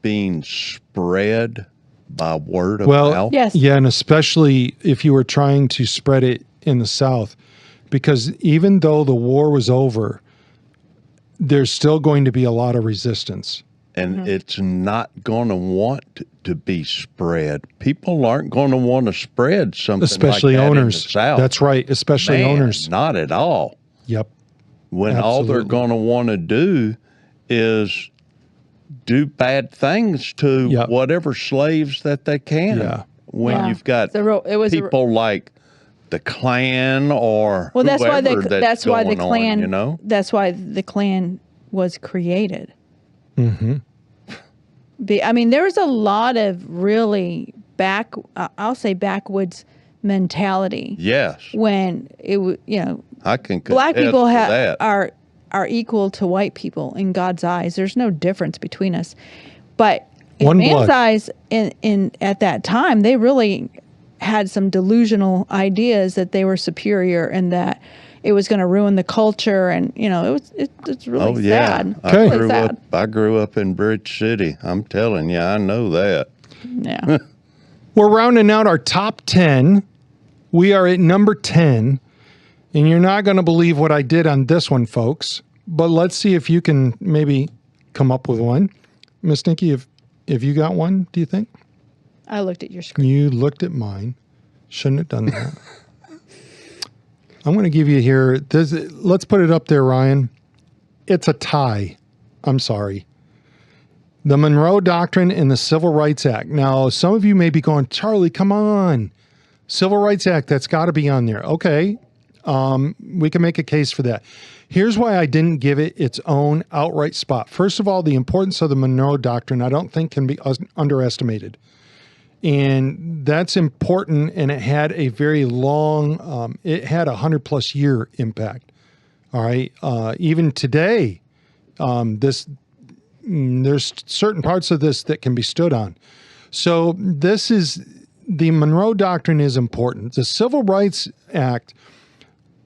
being spread by word of mouth? Yes. Yeah, and especially if you were trying to spread it in the South, because even though the war was over, there's still going to be a lot of resistance. And it's not going to want to be spread. People aren't going to want to spread something Especially like that owners. in the South. That's right, especially Man, owners. Not at all. Yep. When all they're Absolutely. going to want to do is do bad things to Yep. whatever slaves that they can. Yeah. When Yeah. you've got It was people like the Klan or well, that's why whoever that's why the going on, Klan. you know? That's why the Klan was created. Mm-hmm. I mean, there was a lot of really I'll say backwoods mentality Yes, when it was, I can black contest people to that. are equal to white people in God's eyes. There's no difference between us. But One in man's blood. eyes, in at that time, they really had some delusional ideas that they were superior and that it was going to ruin the culture, and it's really Oh yeah, sad. Okay. Really I grew up in Bridge City. I'm telling you, I know that. Yeah. We're rounding out our top 10. We are at number 10. And you're not going to believe what I did on this one, folks. But let's see if you can maybe come up with one. Miss Nikki, if you got one, do you think? I looked at your screen. You looked at mine. Shouldn't have done that. I'm going to give you here. Let's put it up there, Ryan. It's a tie. I'm sorry. The Monroe Doctrine and the Civil Rights Act. Now, some of you may be going, Charlie, come on. Civil Rights Act, that's got to be on there. Okay. We can make a case for that. Here's why I didn't give it its own outright spot. First of all, the importance of the Monroe Doctrine, I don't think can be underestimated. And that's important, and it had a very long, it had a 100+ year impact. All right. Even today, there's certain parts of this that can be stood on. So the Monroe Doctrine is important. The Civil Rights Act,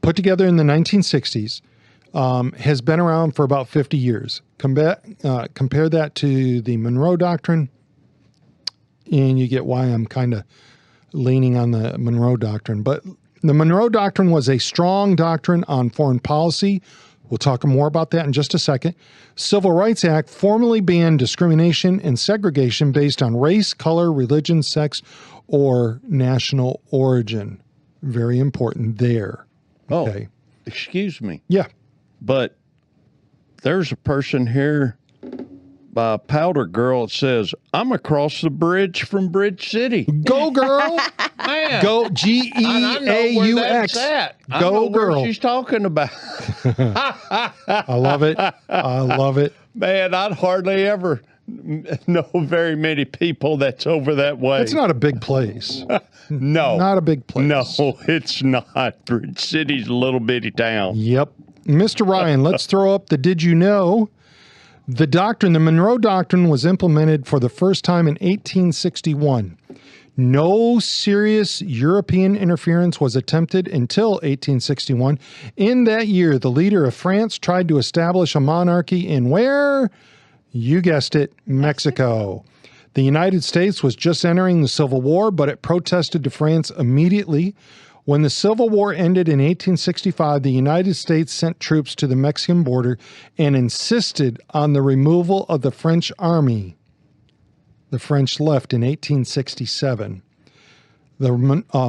put together in the 1960s, has been around for about 50 years. Compare that to the Monroe Doctrine, and you get why I'm kind of leaning on the Monroe Doctrine. But the Monroe Doctrine was a strong doctrine on foreign policy. We'll talk more about that in just a second. Civil Rights Act formally banned discrimination and segregation based on race, color, religion, sex, or national origin. Very important there. Oh, Okay. excuse me. Yeah. But there's a person here by Powder Girl that says, I'm across the bridge from Bridge City. Go, girl. Man, Go, I know where that's G-E-A-U-X. at. I Go, know where girl. she's talking about. I love it. I love it. Man, I'd hardly ever know very many people that's over that way. It's not a big place. No. Not a big place. No, it's not. Bridge City's a little bitty town. Yep. Mr. Ryan, let's throw up the did you know? The doctrine, the Monroe Doctrine, was implemented for the first time in 1861. No serious European interference was attempted until 1861. In that year, the leader of France tried to establish a monarchy in where? You guessed it, Mexico. The United States was just entering the Civil War, but it protested to France immediately. When the Civil War ended in 1865, the United States sent troops to the Mexican border and insisted on the removal of the French army. The French left in 1867. The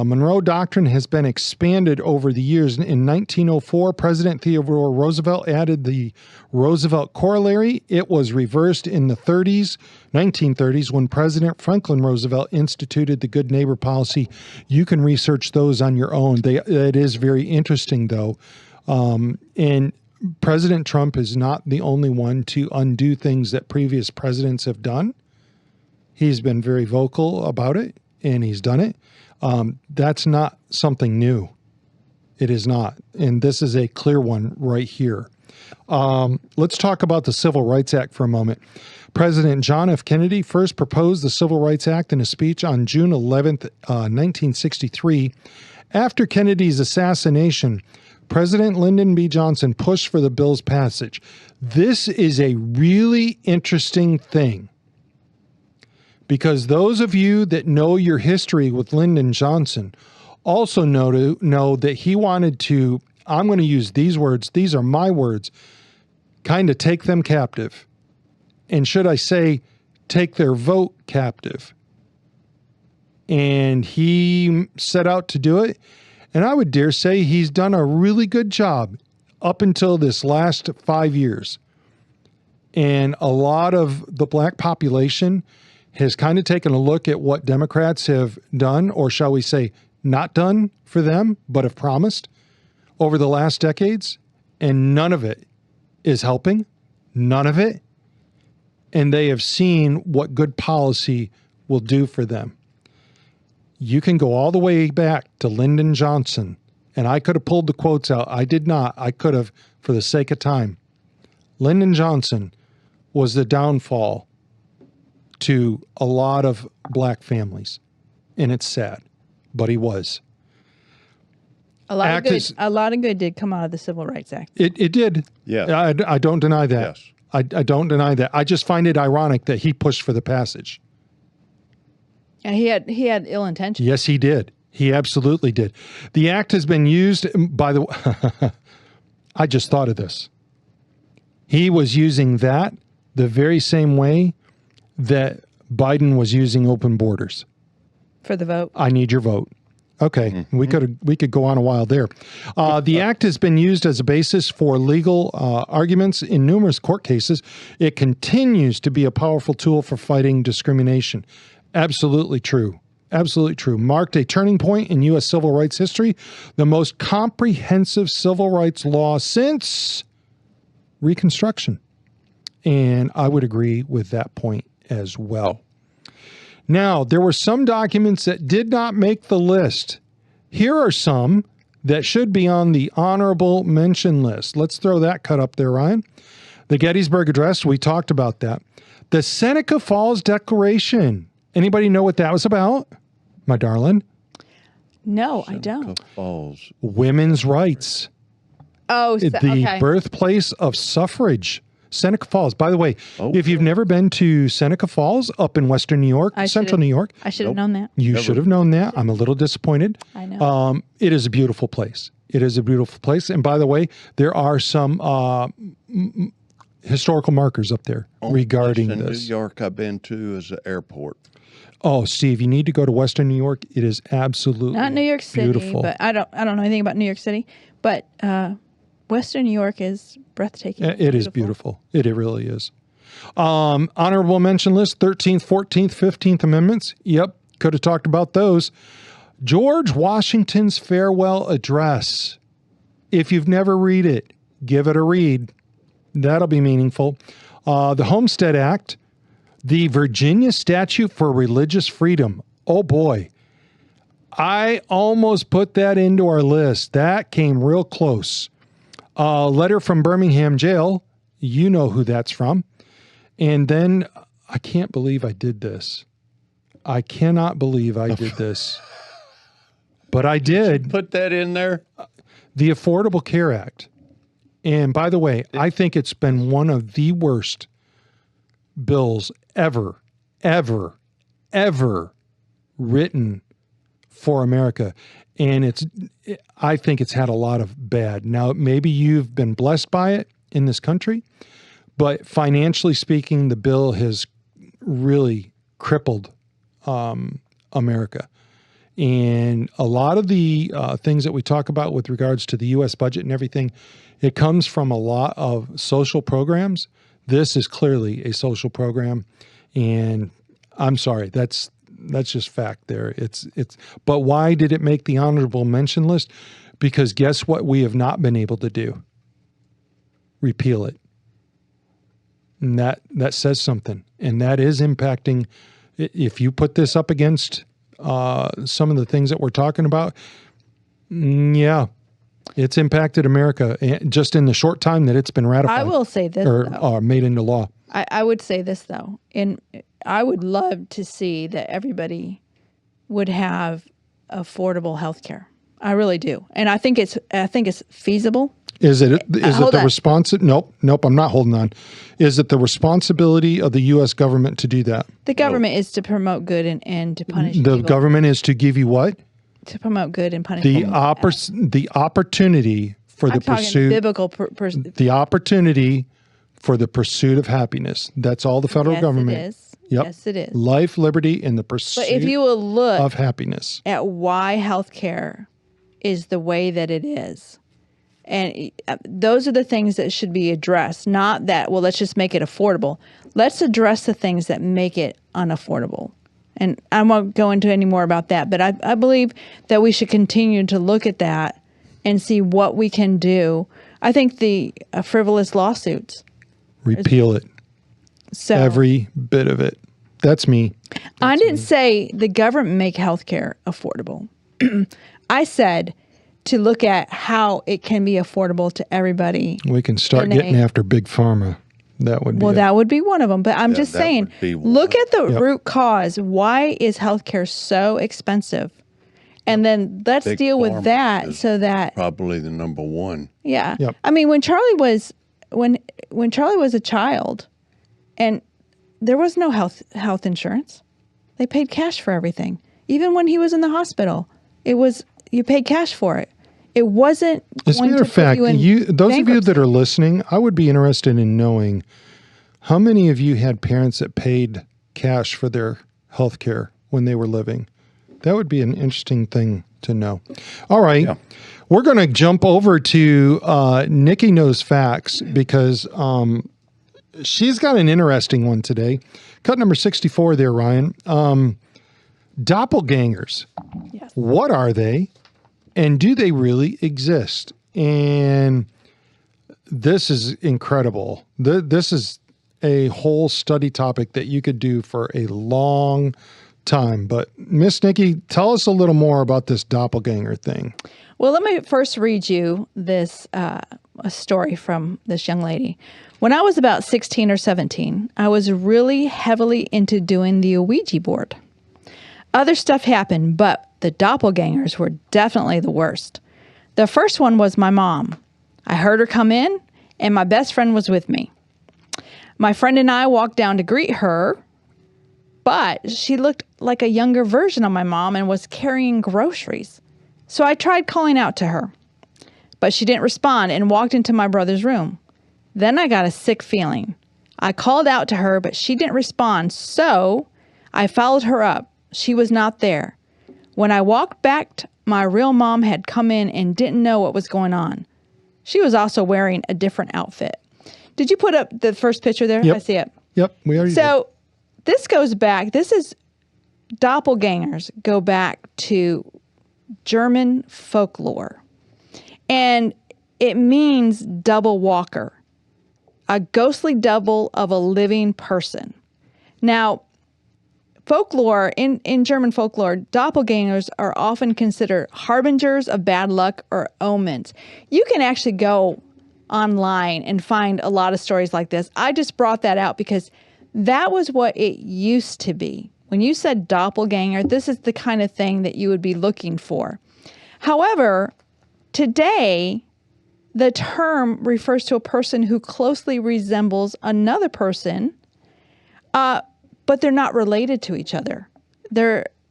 Monroe Doctrine has been expanded over the years. In 1904, President Theodore Roosevelt added the Roosevelt Corollary. It was reversed in the 1930s, when President Franklin Roosevelt instituted the Good Neighbor Policy. You can research those on your own. It is very interesting, though. And President Trump is not the only one to undo things that previous presidents have done. He's been very vocal about it, and he's done it. That's not something new. It is not. And this is a clear one right here. Let's talk about the Civil Rights Act for a moment. President John F. Kennedy first proposed the Civil Rights Act in a speech on June 11th, 1963. After Kennedy's assassination, President Lyndon B. Johnson pushed for the bill's passage. This is a really interesting thing, because those of you that know your history with Lyndon Johnson also know that he wanted to, I'm going to use these words, these are my words, kind of take them captive. And should I say, take their vote captive. And he set out to do it. And I would dare say he's done a really good job up until this last 5 years. And a lot of the black population has kind of taken a look at what Democrats have done, or shall we say not done for them, but have promised over the last decades. And none of it is helping. None of it. And they have seen what good policy will do for them. You can go all the way back to Lyndon Johnson, and I could have pulled the quotes out. I did not. I could have, for the sake of time. Lyndon Johnson was the downfall to a lot of black families, and it's sad, but he was. A lot of good did come out of the Civil Rights Act. It did. Yeah. I don't deny that. Yes. I don't deny that. I just find it ironic that he pushed for the passage. And he had ill intentions. Yes, he did. He absolutely did. The act has been used, by the way, I just thought of this. He was using that the very same way that Biden was using open borders. For the vote. I need your vote. Okay, we could go on a while there. The act has been used as a basis for legal arguments in numerous court cases. It continues to be a powerful tool for fighting discrimination. Absolutely true. Absolutely true. Marked a turning point in U.S. civil rights history, the most comprehensive civil rights law since Reconstruction. And I would agree with that point as well. Now, there were some documents that did not make the list. Here are some that should be on the honorable mention list. Let's throw that cut up there, Ryan. The Gettysburg Address, we talked about that. The Seneca Falls Declaration. Anybody know what that was about, my darling? No, I don't. Falls. Women's rights. Oh, The okay. birthplace of suffrage. Seneca Falls. By the way, if you've never been to Seneca Falls up in Western New York, Central New York, I should have known that. you should have known that. I'm a little disappointed. I know. It is a beautiful place. It is a beautiful place. And by the way, there are some historical markers up there regarding In this. New York, I've been to is the airport. Oh, Steve, you need to go to Western New York. It is absolutely Not New York City, beautiful. but I don't know anything about New York City. But Western New York is breathtaking. It is beautiful. It really is. Honorable mention list, 13th, 14th, 15th Amendments. Yep, could have talked about those. George Washington's farewell address. If you've never read it, give it a read. That'll be meaningful. The Homestead Act, the Virginia Statute for Religious Freedom. Oh boy. I almost put that into our list. That came real close. A letter from Birmingham jail. You know who that's from. And then I can't believe I did this. I cannot believe I did this. But I did. Put that in there. The Affordable Care Act. And by the way, I think it's been one of the worst bills ever written for America. And I think it's had a lot of bad. Now, maybe you've been blessed by it in this country, but financially speaking, the bill has really crippled America. And a lot of the things that we talk about with regards to the U.S. budget and everything, it comes from a lot of social programs. This is clearly a social program, and I'm sorry, that's just fact there. But why did it make the honorable mention list? Because guess what we have not been able to do? Repeal it. And that says something. And that is impacting, if you put this up against some of the things that we're talking about, yeah, it's impacted America just in the short time that it's been ratified. I will say this, or made into law. I would say this, though. I would love to see that everybody would have affordable health care. I really do. And I think it's feasible. Is it the response? Nope, I'm not holding on. Is it the responsibility of the U.S. government to do that? The government is to promote good and to punish The evil. government is to give you what? To promote good and punish The evil. the opportunity for the I'm talking pursuit. biblical The opportunity for the pursuit of happiness. That's all the federal government. It is. Yep. Yes, it is. Life, liberty, and the pursuit But if you will look of happiness. at why healthcare is the way that it is, and those are the things that should be addressed, not that, well, let's just make it affordable. Let's address the things that make it unaffordable. And I won't go into any more about that, but I believe that we should continue to look at that and see what we can do. I think the frivolous lawsuits. Repeal it. So Every bit of it. That's me. I didn't say the government make healthcare affordable. I said to look at how it can be affordable to everybody. We can start in getting after big pharma. That would be it. That would be one of them. But I'm just that saying, would be one. look at the root cause. Why is healthcare so expensive? And then let's Big deal with pharma that is so that, Probably the number one. yeah. Yep. I mean, when Charlie was a child and there was no health insurance, they paid cash for everything. Even when he was in the hospital, you paid cash for it. It wasn't As a going matter to of fact, put you in those of you bankruptcy. that are listening, I would be interested in knowing how many of you had parents that paid cash for their health care when they were living. That would be an interesting thing to know. All right. Yeah. We're going to jump over to Nikki Knows Facts because she's got an interesting one today. Cut number 64 there, Ryan. Doppelgangers. Yes. What are they? And do they really exist? And this is incredible. This is a whole study topic that you could do for a long time. But Miss Nikki, tell us a little more about this doppelganger thing. Well, let me first read you this a story from this young lady. When I was about 16 or 17, I was really heavily into doing the Ouija board. Other stuff happened, but the doppelgangers were definitely the worst. The first one was my mom. I heard her come in, and my best friend was with me. My friend and I walked down to greet her, but she looked like a younger version of my mom and was carrying groceries. So I tried calling out to her, but she didn't respond and walked into my brother's room. Then I got a sick feeling. I called out to her, but she didn't respond, so I followed her up. She was not there. When I walked back, my real mom had come in and didn't know what was going on. She was also wearing a different outfit. Did you put up the first picture there? Yep. I see it. Yep, we already did. So this goes back, doppelgangers go back to German folklore. And it means double walker, a ghostly double of a living person. Now, folklore, in German folklore, doppelgangers are often considered harbingers of bad luck or omens. You can actually go online and find a lot of stories like this. I just brought that out because that was what it used to be. When you said doppelganger, this is the kind of thing that you would be looking for. However, today, the term refers to a person who closely resembles another person, but they're not related to each other.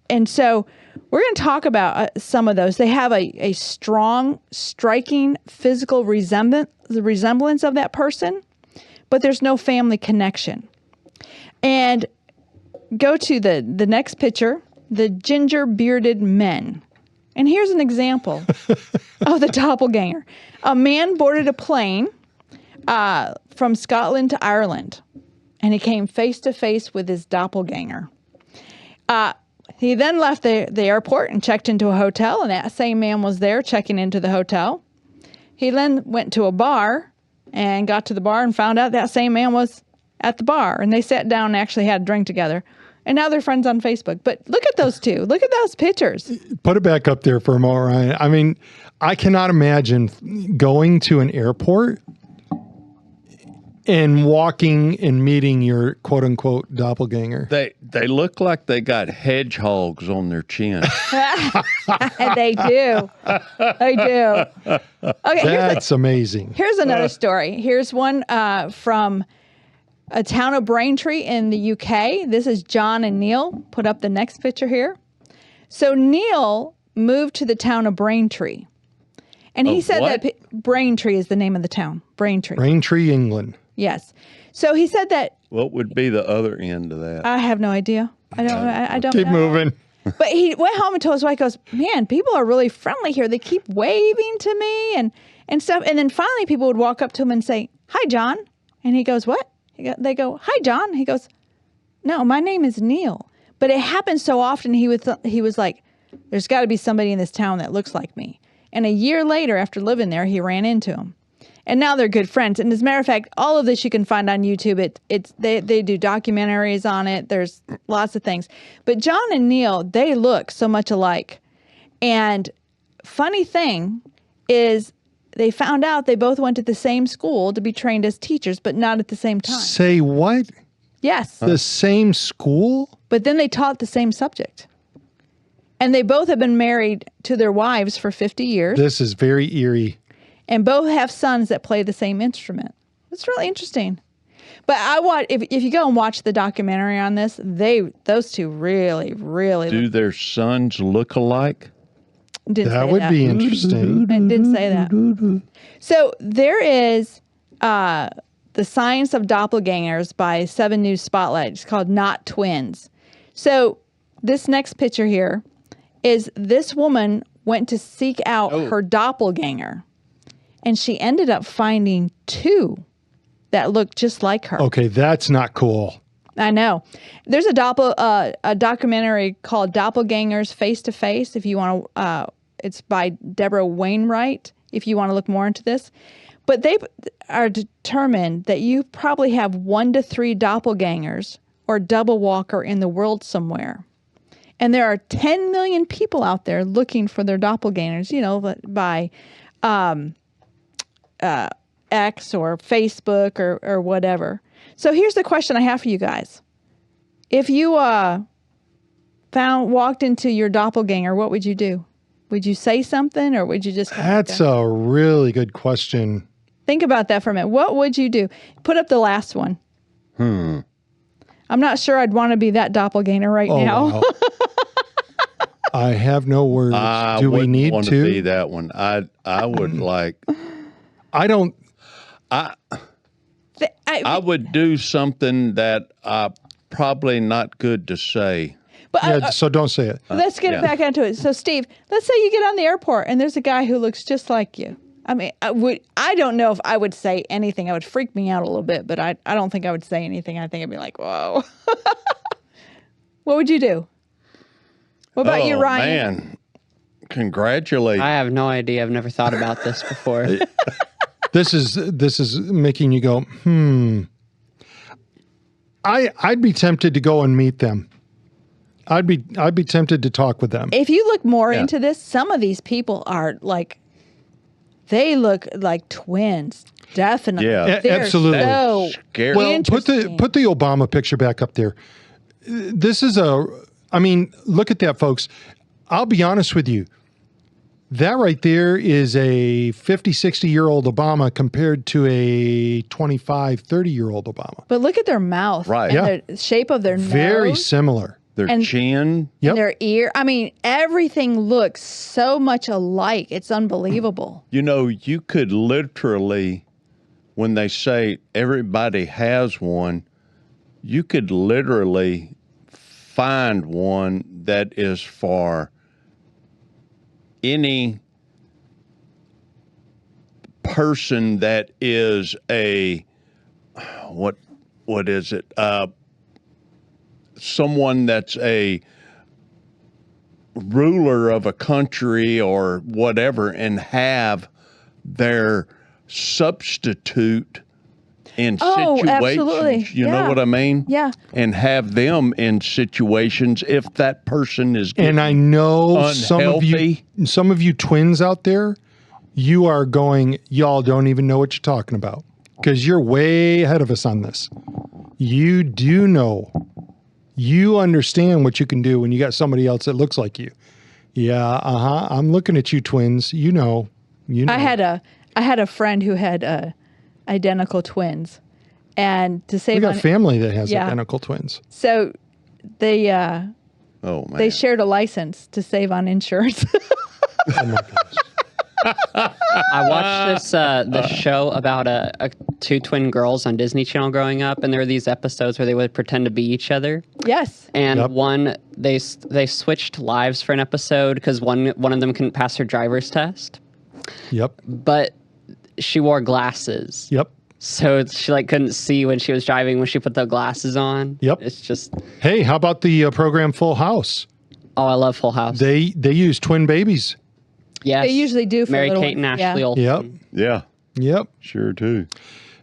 And so we're going to talk about some of those. They have a strong, striking physical resemblance of that person, but there's no family connection. And go to the next picture, the ginger bearded men. And here's an example of the doppelganger. A man boarded a plane from Scotland to Ireland, and he came face to face with his doppelganger. He then left the airport and checked into a hotel, and that same man was there checking into the hotel. He then went to a bar and got to the bar and found out that same man was at the bar, and they sat down and actually had a drink together. And now they're friends on Facebook. But look at those two. Look at those pictures. Put it back up there for a moment, Ryan. I mean, I cannot imagine going to an airport and walking and meeting your quote unquote doppelganger. They look like they got hedgehogs on their chin. They do. They do. Okay, That's amazing. here's another story. Here's one from a town of Braintree in the UK. This is John and Neil. Put up the next picture here. So Neil moved to the town of Braintree. And he said what? that Braintree is the name of the town. Braintree. Braintree, England. Yes. So he said that, What would be the other end of that? I have no idea. I don't Keep know. moving. But he went home and told his wife, goes, man, people are really friendly here. They keep waving to me and stuff. And then finally people would walk up to him and say, hi, John. And he goes, what? They go, hi, John. He goes, no, my name is Neil. But it happened so often, he was like, there's got to be somebody in this town that looks like me. And a year later, after living there, he ran into him. And now they're good friends. And as a matter of fact, all of this you can find on YouTube. They do documentaries on it. There's lots of things. But John and Neil, they look so much alike. And funny thing is, they found out they both went to the same school to be trained as teachers, but not at the same time. Say what? Yes. The same school? But then they taught the same subject. And they both have been married to their wives for 50 years. This is very eerie. And both have sons that play the same instrument. It's really interesting. But if you go and watch the documentary on this, those two really, really Do their sons look alike? didn't That say would that. be interesting. I didn't say that. So there is The Science of Doppelgangers by 7 News Spotlight. It's called Not Twins. So this next picture here is this woman went to seek out her doppelganger, and she ended up finding 2 that looked just like her. Okay, that's not cool. I know. There's a documentary called Doppelgangers Face to Face. If you want to, it's by Deborah Wainwright. If you want to look more into this, but they are determined that you probably have 1 to 3 doppelgangers or double walker in the world somewhere. And there are 10 million people out there looking for their doppelgangers, you know, by X or Facebook or whatever. So here's the question I have for you guys. If you walked into your doppelganger, what would you do? Would you say something, or would you just... That's a really good question. Think about that for a minute. What would you do? Put up the last one. I'm not sure I'd want to be that doppelganger right now. Wow. I have no words. Do we need want to be that one? I would like. I don't. I would do something that probably not good to say. But Yeah, so don't say it. let's get yeah. it back into it. So, Steve, let's say you get on the airport and there's a guy who looks just like you. I mean, I don't know if I would say anything. It would freak me out a little bit, but I don't think I would say anything. I think I'd be like, whoa. What would you do? What about you, Ryan? Man, congratulations. I have no idea. I've never thought about this before. This is making you go, I'd be tempted to go and meet them. I'd be tempted to talk with them. If you look more into this, some of these people are like, they look like twins. Definitely. Yeah. They're Absolutely. So Scary. Well, put the interesting. Obama picture back up there. This is I mean, look at that, folks. I'll be honest with you. That right there is a 50, 60-year-old Obama compared to a 25, 30-year-old Obama. But look at their mouth. Right. And the shape of their Very nose. similar. Their and- chin. Yep. And their ear. I mean, everything looks so much alike. It's unbelievable. You know, you could literally, when they say everybody has one, you could literally find one that is for any person that is a what is it? Someone that's a ruler of a country or whatever, and have their substitute in Oh, situations. absolutely. You know Yeah. what I mean? Yeah. And have them in situations if that person is And I know unhealthy. some of you twins out there, you are going, y'all don't even know what you're talking about because you're way ahead of us on this. You do know. You understand what you can do when you got somebody else that looks like you. Yeah, I'm looking at you twins. You know. I had a friend who had identical twins, and to we save got on family that has Yeah. identical twins. so they Oh man. they shared a license to save on insurance. Oh my gosh. I watched this show about two twin girls on Disney Channel growing up, and there were these episodes where they would pretend to be each other. Yes. And Yep. one, they switched lives for an episode because one of them couldn't pass her driver's test, Yep. but she wore glasses, Yep. so she couldn't see when she was driving when she put the glasses on. Yep. It's just, Hey, how about the program Full House? oh, I love Full House. They use twin babies. Yes, They usually do for Mary little Kate and ones, Ashley yeah. Olsen. Yep. Yeah. Yep. Sure too.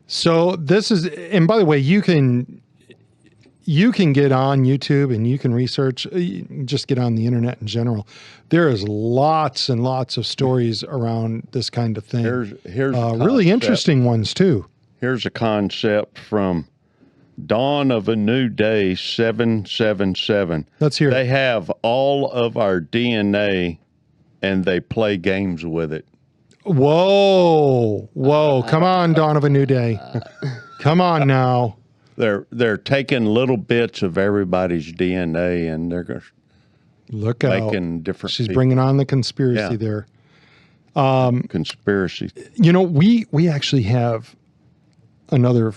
So this is, and by the way, you can get on YouTube and you can research, just get on the internet in general. There is lots and lots of stories around this kind of thing. Here's a really concept. interesting ones too. Here's a concept from Dawn of a New Day 777. Let's hear They it. have all of our DNA and they play games with it. Whoa, come on, Dawn of a New Day. Come on now. They're taking little bits of everybody's DNA and they're Look out. making different She's people. bringing on the conspiracy Yeah. there. Conspiracy. You know, we actually have another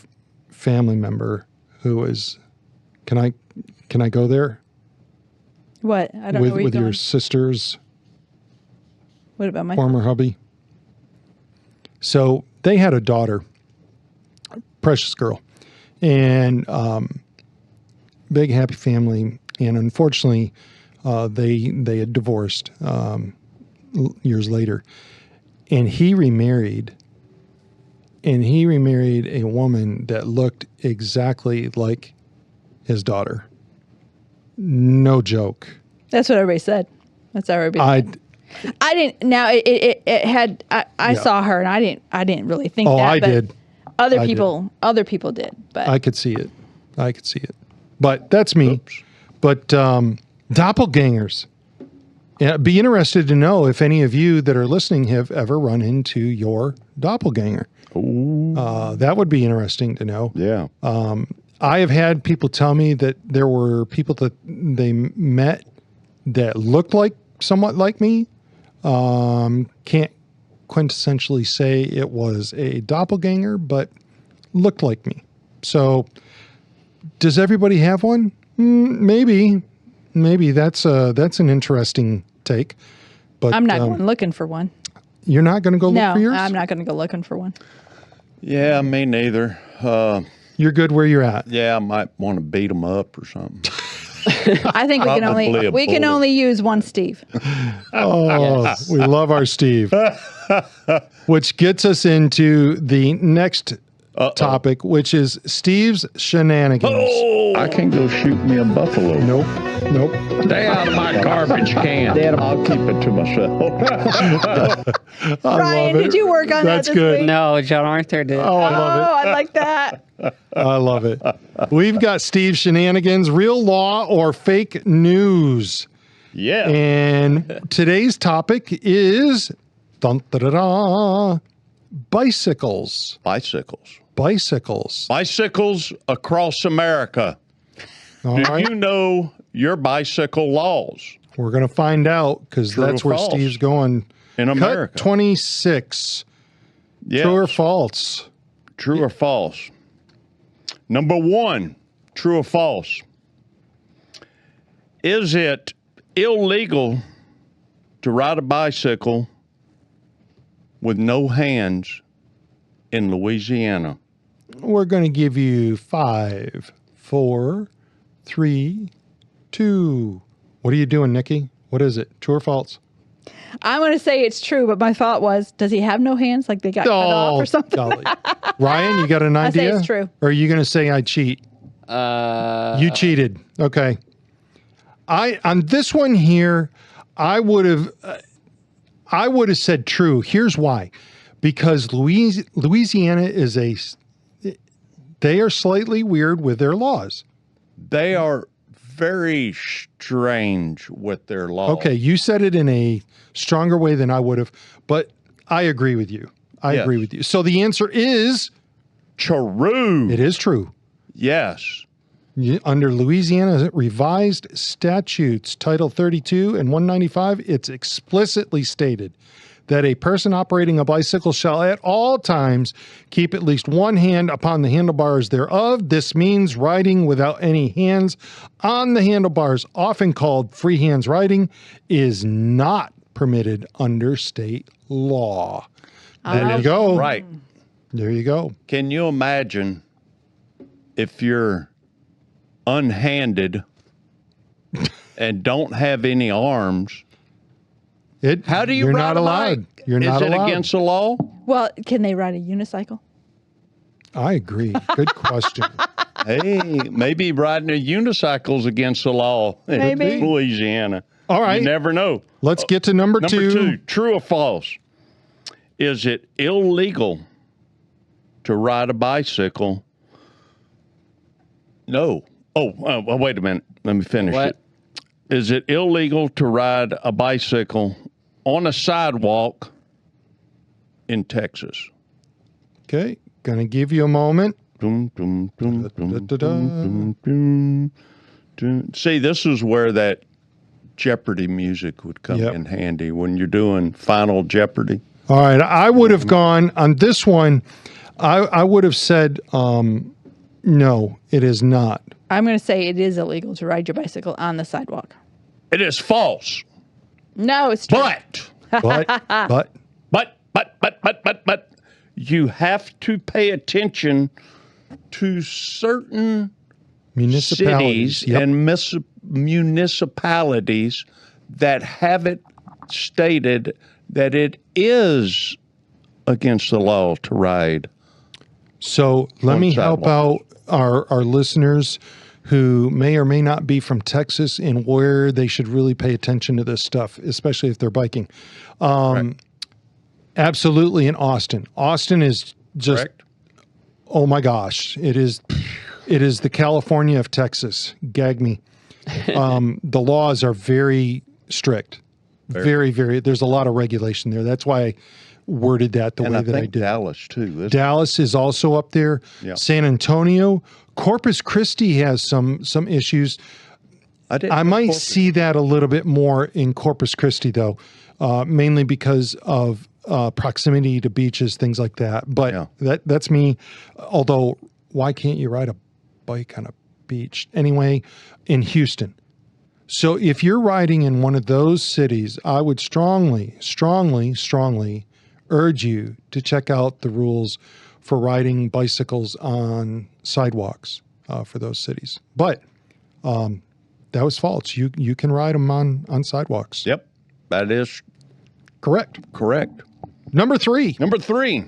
family member who is, can I go there? What? I don't know with where you're with your going. sisters What about my former hubby. So they had a daughter, precious girl, and big happy family. And unfortunately, they had divorced years later, and he remarried. And he remarried a woman that looked exactly like his daughter. No joke. That's what everybody said. That's how everybody said. I didn't. Now it had. I Yeah. saw her, and I didn't really think Oh, that. I but did. Other I did. people did. But I could see it. But that's me. But doppelgangers. Yeah, be interested to know if any of you that are listening have ever run into your doppelganger. That would be interesting to know. Yeah. I have had people tell me that there were people that they met that looked like somewhat like me. Can't quintessentially say it was a doppelganger, but looked like me. So does everybody have one? Maybe that's an interesting take, but I'm not going looking for one. you're not going to go look No, for yours? I'm not going to go looking for one. Yeah, me neither. You're good where you're at. Yeah, I might want to beat them up or something. I think Probably a we can bullet. only use one Steve. Oh, Yes. we love our Steve. Which gets us into the next topic, which is Steve's shenanigans. I can go shoot me a buffalo. Nope. Stay out of my garbage can. I'll keep it to myself. I Ryan, love it. did you work on That's that this good. week? No, John Arthur did. Oh, I love it. I like that. I love it. We've got Steve shenanigans, real law or fake news. Yeah. And today's topic is bicycles. Bicycles across America. All Do right. you know your bicycle laws We're going to find out because True that's or where false? Steve's going. in America? Cut 26. Yes. True or false? True or false? Number one, true or false? Is it illegal to ride a bicycle with no hands in Louisiana? We're going to give you 5, 4, 3, 2. What are you doing, Nikki? What is it? True or false? I'm going to say it's true, but my thought was, does he have no hands? Like they got cut off or something? golly. Ryan, you got an I say idea? it's true. Or are you going to say I cheat? You cheated. Okay. On this one here, I would have said true. Here's why. Because Louisiana is they are slightly weird with their laws. They are very strange with their laws. Okay, you said it in a stronger way than I would have, but I agree with you. I Yes. agree with you. So the answer is True. it is true. Yes. Under Louisiana revised statutes, Title 32 and 195, it's explicitly stated that a person operating a bicycle shall at all times keep at least one hand upon the handlebars thereof. This means riding without any hands on the handlebars, often called free hands riding, is not permitted under state law. There you go. Right. There you go. Can you imagine if you're unhanded and don't have any arms? How do you You're ride not a allowed. bike? You're not Is it allowed. against the law? Well, can they ride a unicycle? I agree. Good question. Hey, maybe riding a unicycle's against the law in Maybe. Louisiana. All right. You never know. Let's get to number Number two, true or false? Is it illegal to ride a bicycle? No. Oh, wait a minute. Let me finish What? it. Is it illegal to ride a bicycle on a sidewalk in Texas? Okay. Gonna give you a moment. Dum, dum, dum, dum, Da-da-da-da. dum, dum, dum. See, this is where that Jeopardy music would come Yep. in handy when you're doing Final Jeopardy. All right. I would have gone on this one. I would have said, no, it is not. I'm going to say it is illegal to ride your bicycle on the sidewalk. It is false. No, it's true. But But you have to pay attention to certain municipalities. cities and municipalities that have it stated that it is against the law to ride. So let on me help out sidewalks. our listeners who may or may not be from Texas and where they should really pay attention to this stuff, especially if they're biking. Right. Absolutely in Austin. Austin is just, Correct? oh my gosh, it is the California of Texas. Gag me. The laws are very strict. Very, very, there's a lot of regulation there. That's why I worded that the And way I that I think did. Dallas too. Isn't it? Dallas is also up there. Yeah. San Antonio, Corpus Christi has some issues. didn't I know might Corpus- see that a little bit more in Corpus Christi, though, mainly because of proximity to beaches, things like that. But Yeah. that's me. Although, why can't you ride a bike on a beach? Anyway, in Houston. So if you're riding in one of those cities, I would strongly, strongly, strongly urge you to check out the rules for riding bicycles on sidewalks for those cities. But that was false. You can ride them on sidewalks. Yep, that is Correct. correct. Number 3. Number 3,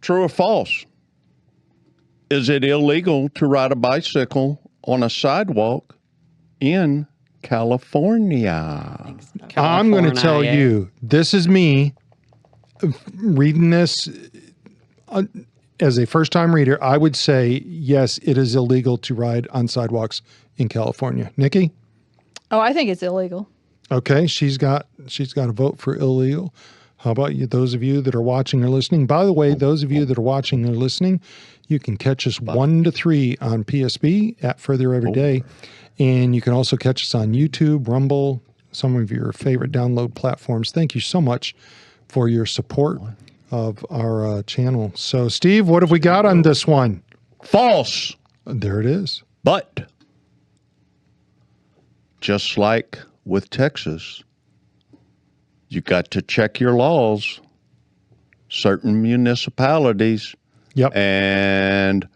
true or false? Is it illegal to ride a bicycle on a sidewalk in California? I'm going to tell California. you, this is me reading this as a first-time reader. I would say, yes, it is illegal to ride on sidewalks in California. Nikki? Oh, I think it's illegal. Okay, she's got a vote for illegal. How about you, those of you that are watching or listening? By the way, those of you that are watching or listening, you can catch us 1 to 3 on PSB at Further Every Day. And you can also catch us on YouTube, Rumble, some of your favorite download platforms. Thank you so much for your support of our channel. So, Steve, what have we got on this one? False. There it is. But just like with Texas, you got to check your laws. Certain municipalities, Yep. and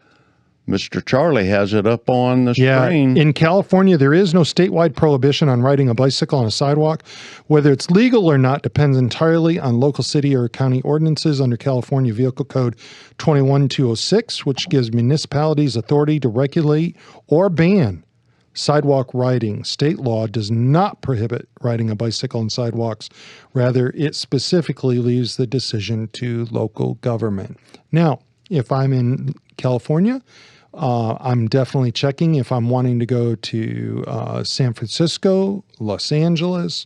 Mr. Charlie has it up on the Yeah, screen. in California, there is no statewide prohibition on riding a bicycle on a sidewalk. Whether it's legal or not depends entirely on local city or county ordinances under California Vehicle Code 21206, which gives municipalities authority to regulate or ban sidewalk riding. State law does not prohibit riding a bicycle on sidewalks. Rather, it specifically leaves the decision to local government. Now, if I'm in California, I'm definitely checking if I'm wanting to go to San Francisco, Los Angeles,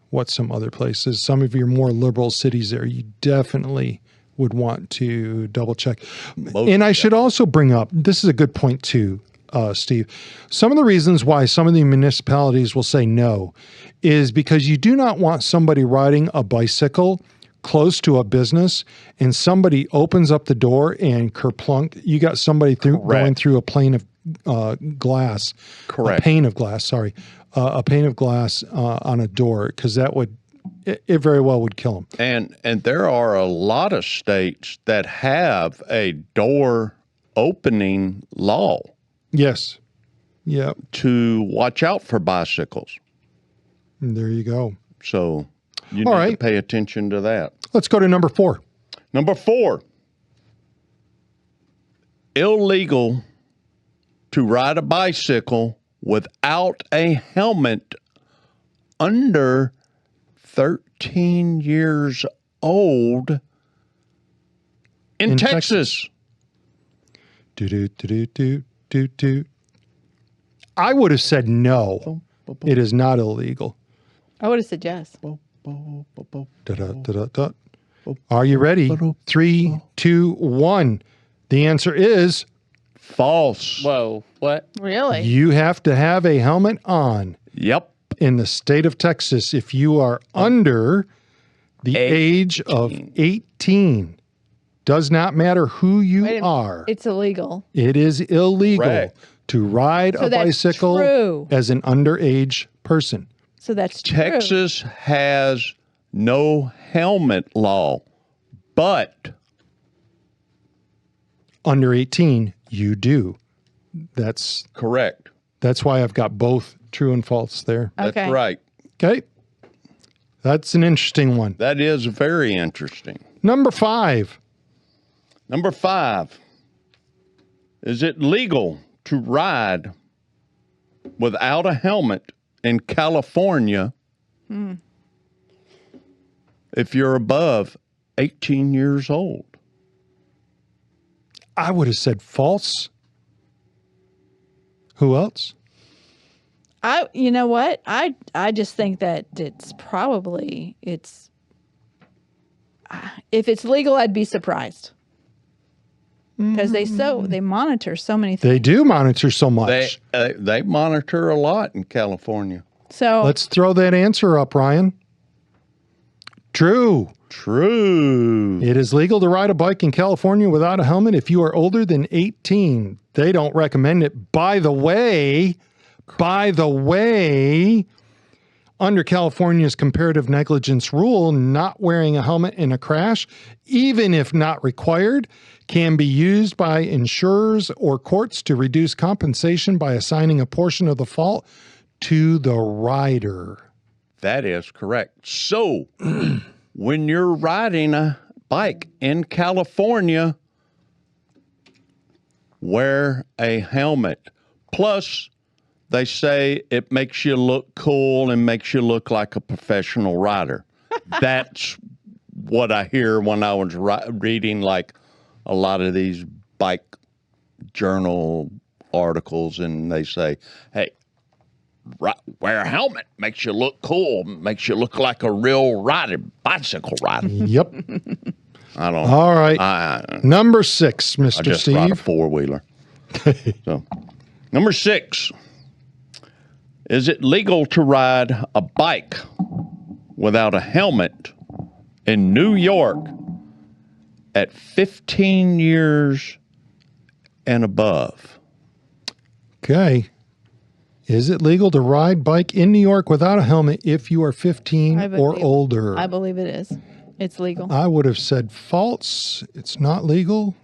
what's some other places? Some of your more liberal cities there, you definitely would want to double check. And I should also bring up, this is a good point too, Steve. Some of the reasons why some of the municipalities will say no is because you do not want somebody riding a bicycle close to a business and somebody opens up the door and kerplunk, you got somebody going through a plane of glass. Correct. A pane of glass, sorry. A pane of glass on a door, because that would, it very well would kill them. And there are a lot of states that have a door opening law Yes. Yeah. to watch out for bicycles. There you go. So you All need right. to pay attention to that. Let's go to number 4. Number 4, illegal to ride a bicycle without a helmet under 13 years old in In Texas. Do. I would have said no. It is not illegal. I would have said yes. Da. Are you ready? 3, 2, 1. The answer is False. Whoa, what? Really? you have to have a helmet on Yep. in the state of Texas if you are under the age of 18. Does not matter who you Wait a minute. are. It's illegal. It is illegal Correct. to ride So a that's bicycle true. as an underage person. So that's true. Texas has no helmet law, but Under 18, you do. That's correct. why I've got both true and false there. Okay. That's right. Okay. That's an interesting one. That is very interesting. Number 5. Number 5. Is it legal to ride without a helmet in California if you're above 18 years old? I would have said false. Who else? You know what? I just think that it's if it's legal, I'd be surprised. Because they monitor so many things. They do monitor so much. They monitor a lot in California. So Let's throw that answer up, Ryan. True. True. It is legal to ride a bike in California without a helmet if you are older than 18. They don't recommend it. By the way, under California's comparative negligence rule, not wearing a helmet in a crash, even if not required, can be used by insurers or courts to reduce compensation by assigning a portion of the fault to the rider. That is correct. So, when you're riding a bike in California, wear a helmet. Plus, they say it makes you look cool and makes you look like a professional rider. That's what I hear when I was reading like a lot of these bike journal articles, and they say, hey, wear a helmet, makes you look cool, makes you look like a real bicycle rider. Yep. I don't know. All right. Number 6, I Mr. just ride a Steve. 4-wheeler. So, number 6. Is it legal to ride a bike without a helmet in New York at 15 years and above? Okay. Is it legal to ride bike in New York without a helmet if you are 15 or older? I believe it is. It's legal. I would have said false. It's not legal.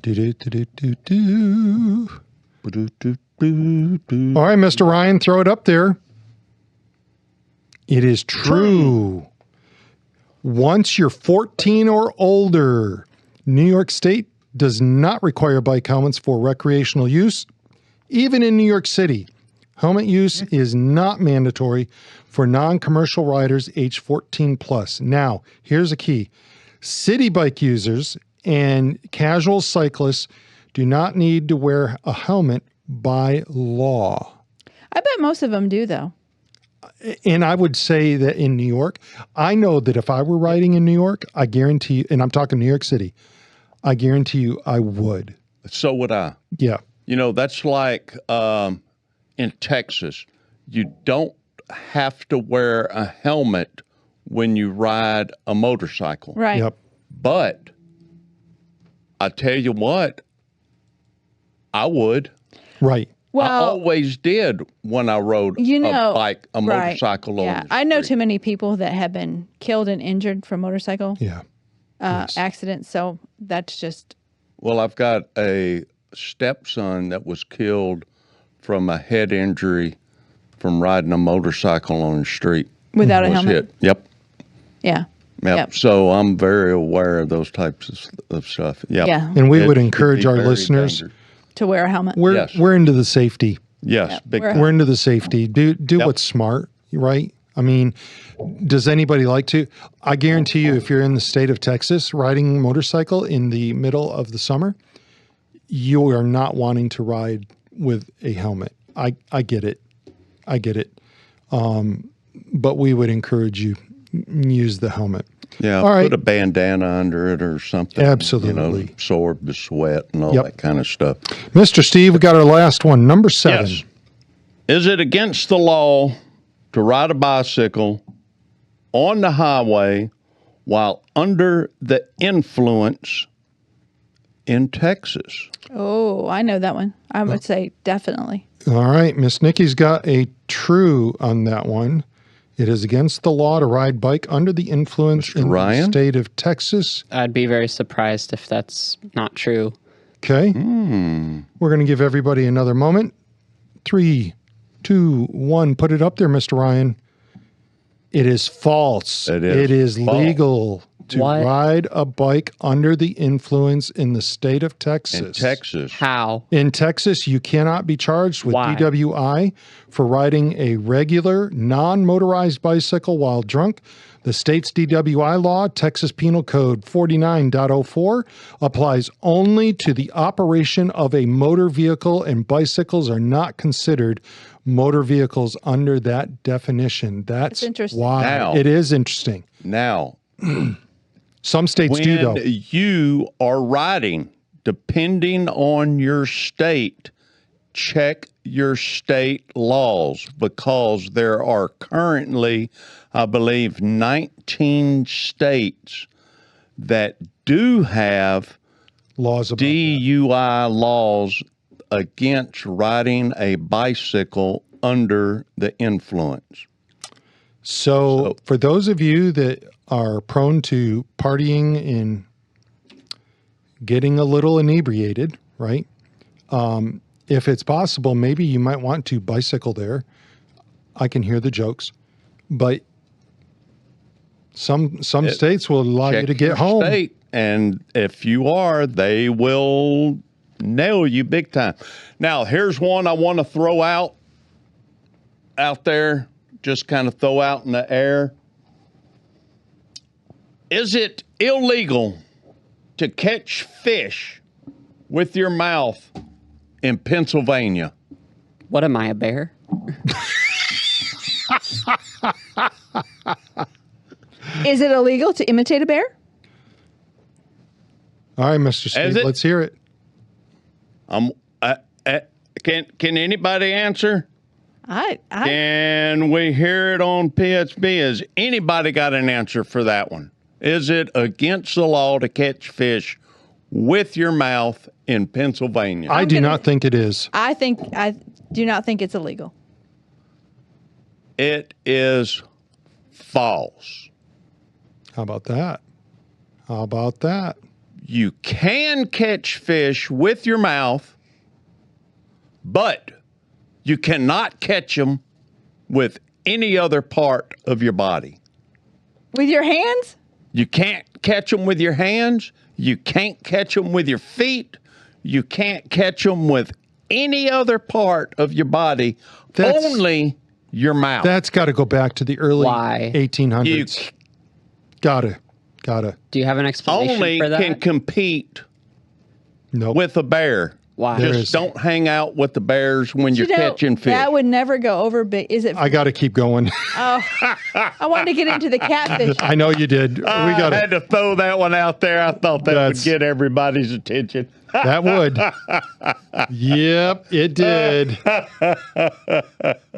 Do-do-do-do-do-do. All right, Mr. Ryan, throw it up there. It is true. Once you're 14 or older, New York State does not require bike helmets for recreational use. Even in New York City, helmet use is not mandatory for non-commercial riders age 14 plus. Now, here's a key. City bike users and casual cyclists do not need to wear a helmet by law. I bet most of them do, though. And I would say that in New York, I know that if I were riding in New York, I guarantee you, and I'm talking New York City, I guarantee you I would. So would I. Yeah. You know, that's like in Texas, you don't have to wear a helmet when you ride a motorcycle. Right. Yep. But I tell you what, I would. Right. I Well, always did when I rode a bike, a right. motorcycle on Yeah, the I know street. too many people that have been killed and injured from motorcycle Yeah. accidents. So that's just Well, I've got a stepson that was killed from a head injury from riding a motorcycle on the street. without a Was helmet. hit. Yep. Yeah. Yep. Yep. So I'm very aware of those types of stuff. Yep. Yeah. And we It would could encourage be our very listeners. dangerous. To wear a helmet. We're Yes. we're into the safety. Yes, big we're- time. We're into the safety. Do Yep. what's smart, right? I mean, does anybody like to? I guarantee you, if you're in the state of Texas riding a motorcycle in the middle of the summer, you are not wanting to ride with a helmet. I get it. I get it. But we would encourage you use the helmet. Yeah, All right. put a bandana under it or something. Absolutely. You know, absorb the sweat and all Yep. that kind of stuff. Mr. Steve, we got our last one, number 7. Yes. Is it against the law to ride a bicycle on the highway while under the influence in Texas? Oh, I know that one. I would say definitely. All right, Miss Nikki's got a true on that one. It is against the law to ride bike under the influence Mr. in Ryan? the state of Texas. I'd be very surprised if that's not true. Okay. We're going to give everybody another moment. 3, 2, 1. Put it up there, Mr. Ryan. It is false. It is It is false. legal to What? ride a bike under the influence in the state of In Texas. Texas. How? In Texas, you cannot be charged with Why? DWI for riding a regular, non-motorized bicycle while drunk. The state's DWI law, Texas Penal Code 49.04, applies only to the operation of a motor vehicle, and bicycles are not considered motor vehicles under that definition. That's interesting. why Now- it is interesting. Now, Some states do, though. when you are riding, depending on your state, check your state laws, because there are currently, I believe, 19 states that do have Laws about that. DUI laws against riding a bicycle under the influence. So, for those of you that are prone to partying and getting a little inebriated, right? If it's possible, maybe you might want to bicycle there. I can hear the jokes, but some states will allow you Check to get your home. state, and if you are, they will nail you big time. Now, here's one I want to throw out there, just kind of throw out in the air. Is it illegal to catch fish with your mouth in Pennsylvania? What am I, a bear? Is it illegal to imitate a bear? All right, Mr. Steve, it? let's hear it. Can anybody answer? I Can we hear it on PSB? Has anybody got an answer for that one? Is it against the law to catch fish with your mouth in Pennsylvania? I do gonna- not think it is. I do not think it's illegal. It is false. How about that? How about that? You can catch fish with your mouth, but you cannot catch them with any other part of your body. With your hands? You can't catch them with your hands. You can't catch them with your feet. You can't catch them with any other part of your body, That's- only your mouth. That's got to go back to the early Why? 1800s. You Gotta. Do you have an explanation only for that? can compete Nope. with a bear. Why? There Just is- don't hang out with the bears when you're You know, catching fish. that would never go over big. Is it? I got to keep going. I wanted to get into the catfish. I know you did. We got I had to. to throw that one out there. I thought that That's- would get everybody's attention. That would. Yep, it did.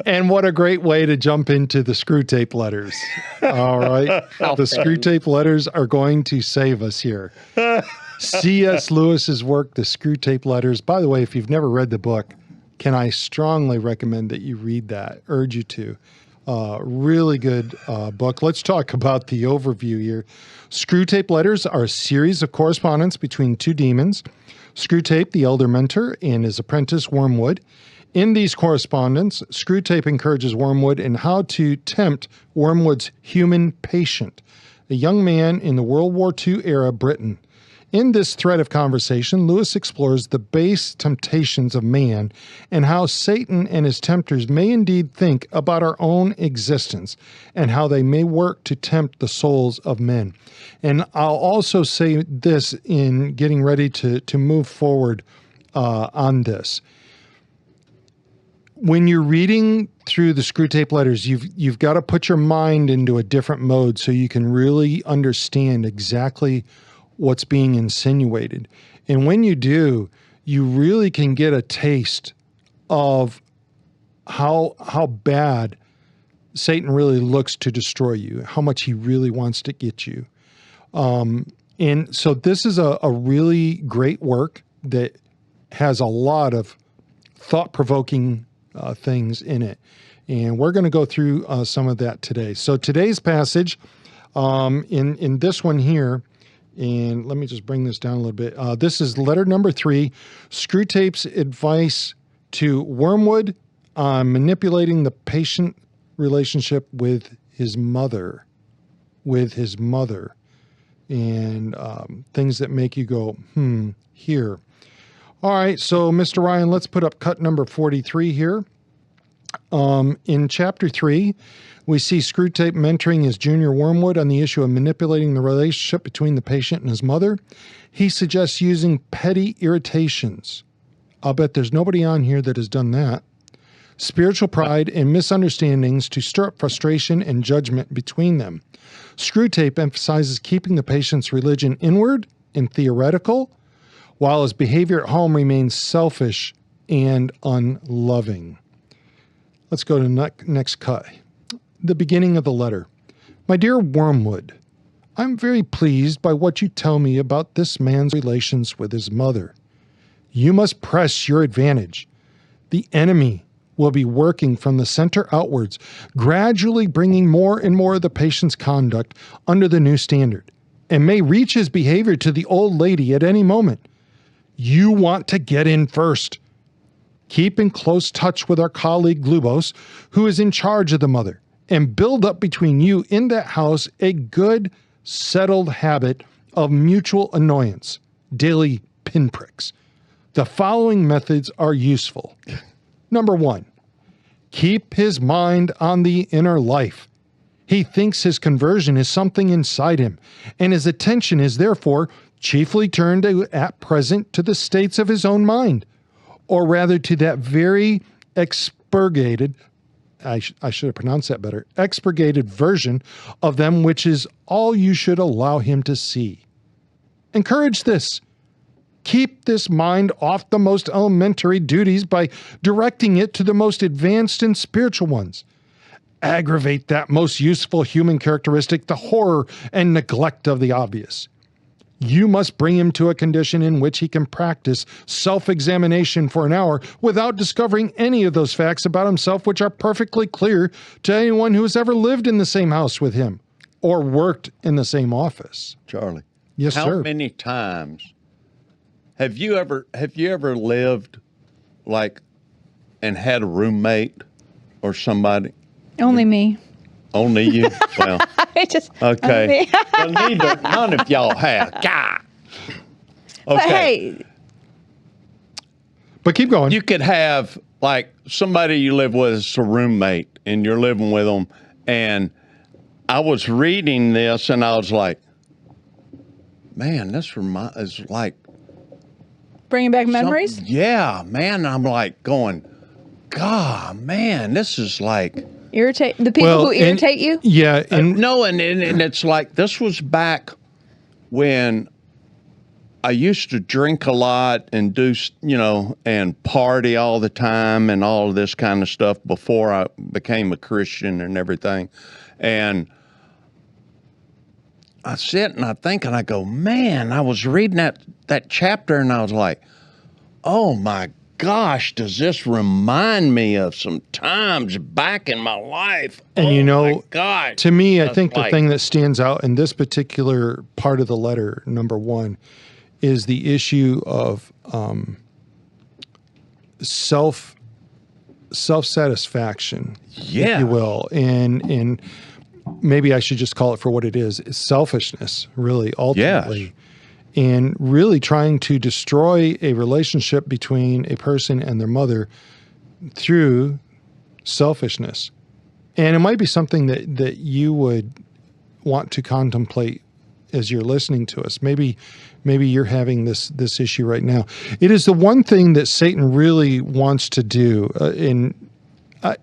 And what a great way to jump into the screw tape letters. All right. The screw tape letters are going to save us here. C.S. Lewis's work, The Screw Tape Letters. By the way, if you've never read the book, can I strongly recommend that you read that? Urge you to. Really good book. Let's talk about the overview here. Screw Tape Letters are a series of correspondence between two demons, Screwtape, the elder mentor, and his apprentice, Wormwood. In these correspondence, Screwtape encourages Wormwood in how to tempt Wormwood's human patient, a young man in the World War II era Britain. In this thread of conversation, Lewis explores the base temptations of man and how Satan and his tempters may indeed think about our own existence and how they may work to tempt the souls of men. And I'll also say this in getting ready to move forward on this. When you're reading through the Screwtape Letters, you've got to put your mind into a different mode so you can really understand exactly what's being insinuated. And when you do, you really can get a taste of how bad Satan really looks to destroy you, how much he really wants to get you. And so this is a really great work that has a lot of thought-provoking things in it. And we're going to go through some of that today. So today's passage in this one here, and let me just bring this down a little bit. This is letter number 3, Screwtape's advice to Wormwood on manipulating the patient relationship with his mother. And things that make you go, here. All right, so Mr. Ryan, let's put up cut number 43 here. In chapter 3, we see Screwtape mentoring his junior Wormwood on the issue of manipulating the relationship between the patient and his mother. He suggests using petty irritations. I'll bet there's nobody on here that has done that. Spiritual pride and misunderstandings to stir up frustration and judgment between them. Screwtape emphasizes keeping the patient's religion inward and theoretical, while his behavior at home remains selfish and unloving. Let's go to next cut. The beginning of the letter. My dear Wormwood, I'm very pleased by what you tell me about this man's relations with his mother. You must press your advantage. The enemy will be working from the center outwards, gradually bringing more and more of the patient's conduct under the new standard, and may reach his behavior to the old lady at any moment. You want to get in first. Keep in close touch with our colleague Glubos, who is in charge of the mother, and build up between you in that house a good, settled habit of mutual annoyance, daily pinpricks. The following methods are useful. Number 1, keep his mind on the inner life. He thinks his conversion is something inside him, and his attention is therefore chiefly turned at present to the states of his own mind, or rather to that very expurgated, I should have pronounced that better, expurgated version of them, which is all you should allow him to see. Encourage this. Keep this mind off the most elementary duties by directing it to the most advanced and spiritual ones. Aggravate that most useful human characteristic, the horror and neglect of the obvious. You must bring him to a condition in which he can practice self-examination for an hour without discovering any of those facts about himself which are perfectly clear to anyone who has ever lived in the same house with him or worked in the same office. Charlie. Yes, how sir. many times have you ever lived like and had a roommate or somebody? Only me. Only you? Well, It's just okay. me. Well, none of y'all have. God. But Okay. hey, But keep going. You could have like somebody you live with as a roommate and you're living with them. And I was reading this and I was like, man, this is like, bringing back memories. yeah, man. I'm like going, God, man, this is like. Irritate the people who irritate you. Yeah, and No, and it's like this was back when I used to drink a lot and do, and party all the time and all of this kind of stuff before I became a Christian and everything. And I sit and I think and I go, man, I was reading that chapter and I was like, oh my gosh, does this remind me of some times back in my life? And my God. to me, I That's think the like- thing that stands out in this particular part of the letter, number 1, is the issue of self-satisfaction, if Yeah. you will, and maybe I should just call it for what it is. It's selfishness, really, ultimately. And really trying to destroy a relationship between a person and their mother through selfishness. And it might be something that you would want to contemplate as you're listening to us. Maybe you're having this issue right now. It is the one thing that Satan really wants to do,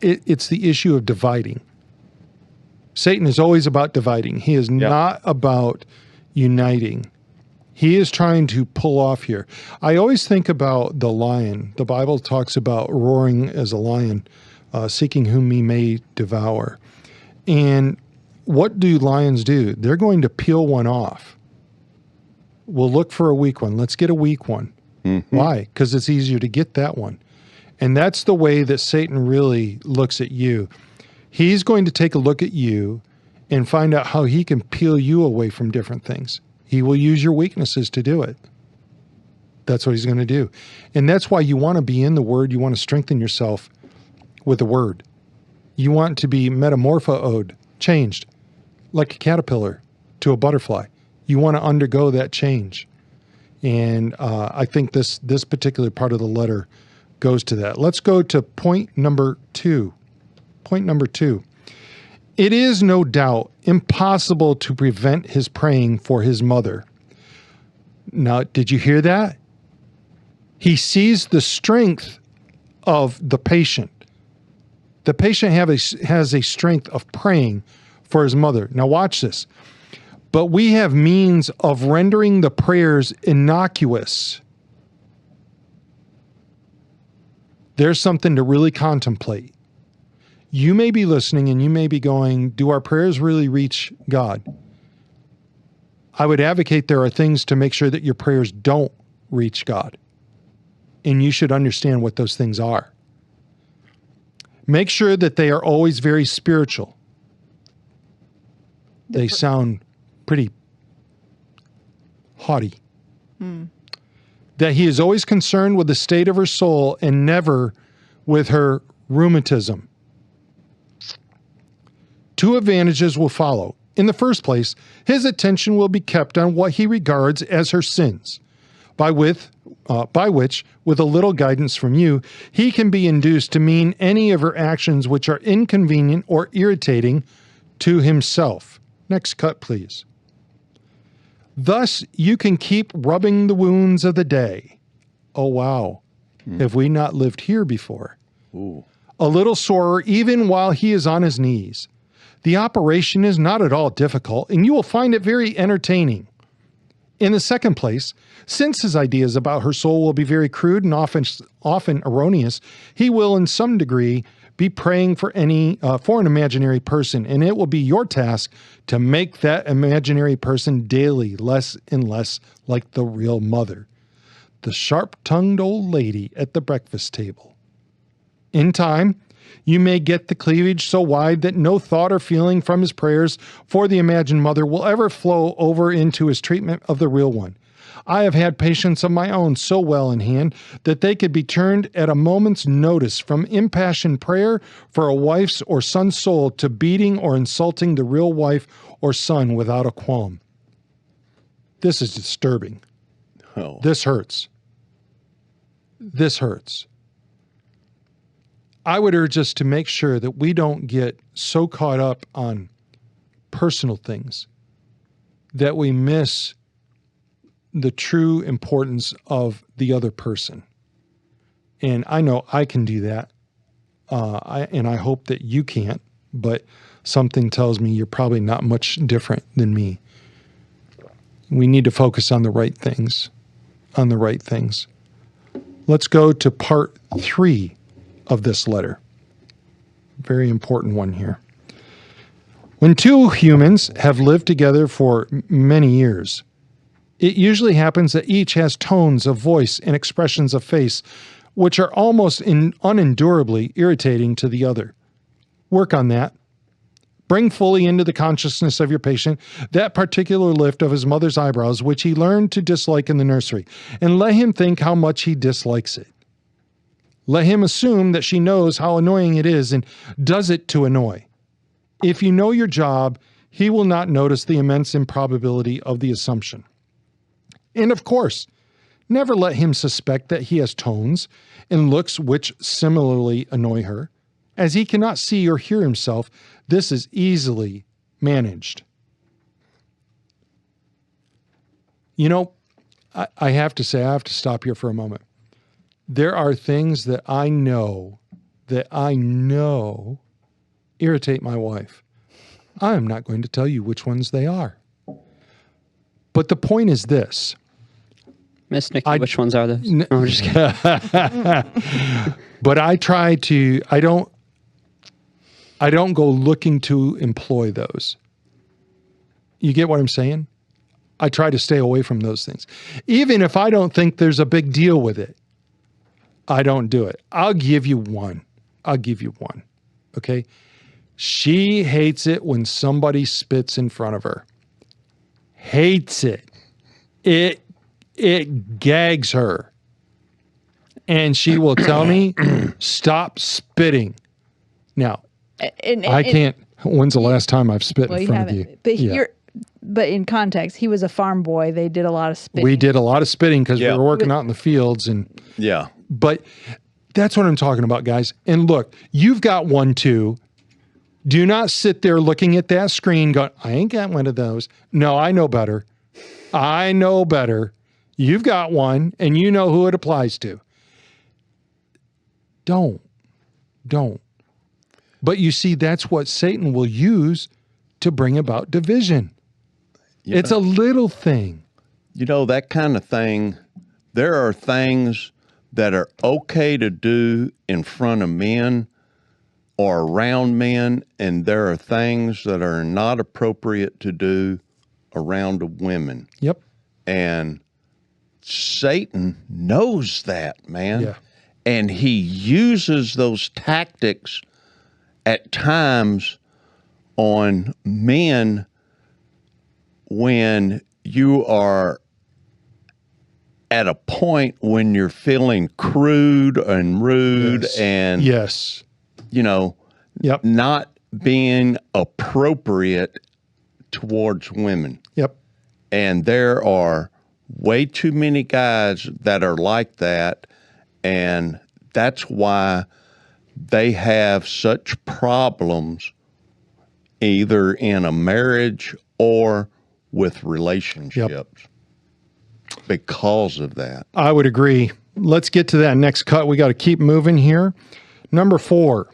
it's the issue of dividing. Satan is always about dividing. He is not about uniting. He is trying to pull off here. I always think about the lion. The Bible talks about roaring as a lion, seeking whom he may devour. And what do lions do? They're going to peel one off. We'll look for a weak one. Let's get a weak one. Why? Because it's easier to get that one. And that's the way that Satan really looks at you. He's going to take a look at you and find out how he can peel you away from different things. He will use your weaknesses to do it. That's what he's going to do. And that's why you want to be in the Word. You want to strengthen yourself with the Word. You want to be metamorphoed, changed, like a caterpillar to a butterfly. You want to undergo that change. And I think this particular part of the letter goes to that. Let's go to point number 2. Point number 2. It is no doubt impossible to prevent his praying for his mother. Now, did you hear that? He sees the strength of the patient. The patient has a strength of praying for his mother. Now watch this. But we have means of rendering the prayers innocuous. There's something to really contemplate. You may be listening and you may be going, do our prayers really reach God? I would advocate there are things to make sure that your prayers don't reach God. And you should understand what those things are. Make sure that they are always very spiritual. They sound pretty haughty. That he is always concerned with the state of her soul and never with her rheumatism. 2 advantages will follow. In the first place, his attention will be kept on what he regards as her sins, by which, with a little guidance from you, he can be induced to mean any of her actions which are inconvenient or irritating to himself. Next cut, please. Thus, you can keep rubbing the wounds of the day. Oh, wow. Have we not lived here before? Ooh. A little sorer even while he is on his knees. The operation is not at all difficult, and you will find it very entertaining. In the second place, since his ideas about her soul will be very crude and often erroneous, he will in some degree be praying for an imaginary person, and it will be your task to make that imaginary person daily less and less like the real mother, the sharp-tongued old lady at the breakfast table. In time, you may get the cleavage so wide that no thought or feeling from his prayers for the imagined mother will ever flow over into his treatment of the real one. I have had patients of my own so well in hand that they could be turned at a moment's notice from impassioned prayer for a wife's or son's soul to beating or insulting the real wife or son without a qualm. This is disturbing. Oh. This hurts. This hurts. I would urge us to make sure that we don't get so caught up on personal things that we miss the true importance of the other person. And I know I can do that. And I hope that you can't, but something tells me you're probably not much different than me. We need to focus on the right things, Let's go to part 3 of this letter. Very important one here. When 2 humans have lived together for many years, it usually happens that each has tones of voice and expressions of face which are almost unendurably irritating to the other. Work on that. Bring fully into the consciousness of your patient that particular lift of his mother's eyebrows which he learned to dislike in the nursery, and let him think how much he dislikes it. Let him assume that she knows how annoying it is and does it to annoy. If you know your job, he will not notice the immense improbability of the assumption. And of course, never let him suspect that he has tones and looks which similarly annoy her. As he cannot see or hear himself, this is easily managed. You know, I have to say, I have to stop here for a moment. There are things that I know irritate my wife. I am not going to tell you which ones they are. But the point is this. Miss Nikki, which ones are those? No, I'm just kidding. But I don't go looking to employ those. You get what I'm saying? I try to stay away from those things. Even if I don't think there's a big deal with it. I don't do it. I'll give you one. Okay. She hates it when somebody spits in front of her. Hates it. It gags her. And she will tell me, stop spitting. Now, I can't. When's the last time I've spit in front of you? But but in context, he was a farm boy. They did a lot of spitting. We did a lot of spitting because we were working out in the fields. But that's what I'm talking about, guys. And look, you've got one too. Do not sit there looking at that screen going, I ain't got one of those. No, I know better. I know better. You've got one and you know who it applies to. Don't. But you see, that's what Satan will use to bring about division. It's a little thing. That kind of thing, there are things that are okay to do in front of men or around men, and there are things that are not appropriate to do around women. Yep. And Satan knows that, man. Yeah. And he uses those tactics at times on men when you are at a point when you're feeling crude and rude and yes, not being appropriate towards women. Yep. And there are way too many guys that are like that, and that's why they have such problems either in a marriage or with relationships because of that. I would agree. Let's get to that next cut. We got to keep moving here. Number 4.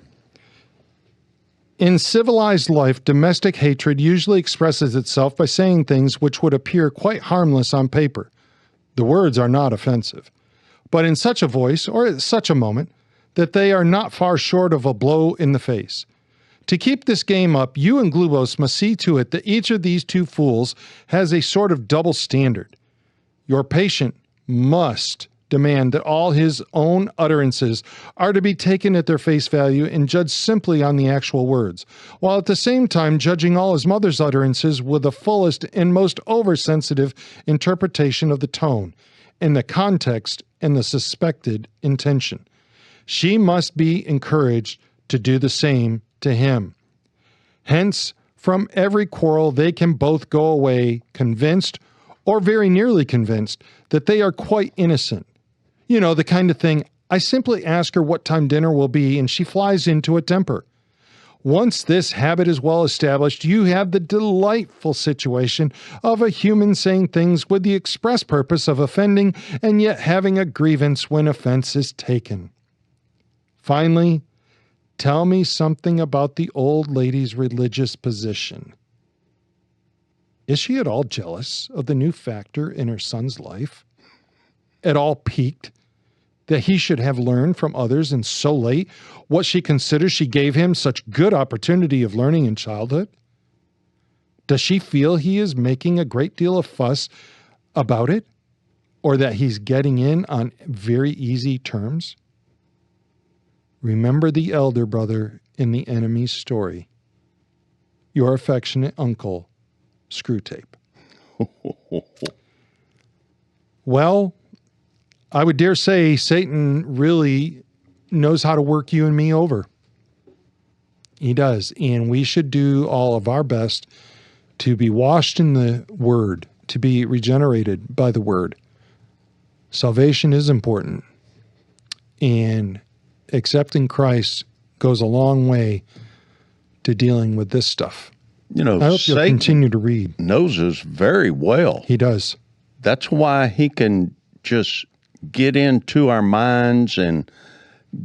In civilized life, domestic hatred usually expresses itself by saying things which would appear quite harmless on paper. The words are not offensive, but in such a voice or at such a moment that they are not far short of a blow in the face. To keep this game up, you and Glubos must see to it that each of these two fools has a sort of double standard. Your patient must demand that all his own utterances are to be taken at their face value and judged simply on the actual words, while at the same time judging all his mother's utterances with the fullest and most oversensitive interpretation of the tone, and the context and the suspected intention. She must be encouraged to do the same to him. Hence, from every quarrel they can both go away convinced or very nearly convinced that they are quite innocent. You know, the kind of thing, I simply ask her what time dinner will be and she flies into a temper. Once this habit is well established, you have the delightful situation of a human saying things with the express purpose of offending and yet having a grievance when offense is taken. Finally, tell me something about the old lady's religious position. Is she at all jealous of the new factor in her son's life? At all piqued that he should have learned from others and so late what she considers she gave him such good opportunity of learning in childhood? Does she feel he is making a great deal of fuss about it, or that he's getting in on very easy terms? Remember the elder brother in the enemy's story. Your affectionate uncle, Screwtape. Well, I would dare say Satan really knows how to work you and me over. He does. And we should do all of our best to be washed in the Word, to be regenerated by the Word. Salvation is important. And accepting Christ goes a long way to dealing with this stuff. You know, I hope you'll Satan continue to read. knows us very well. He does. That's why he can just get into our minds and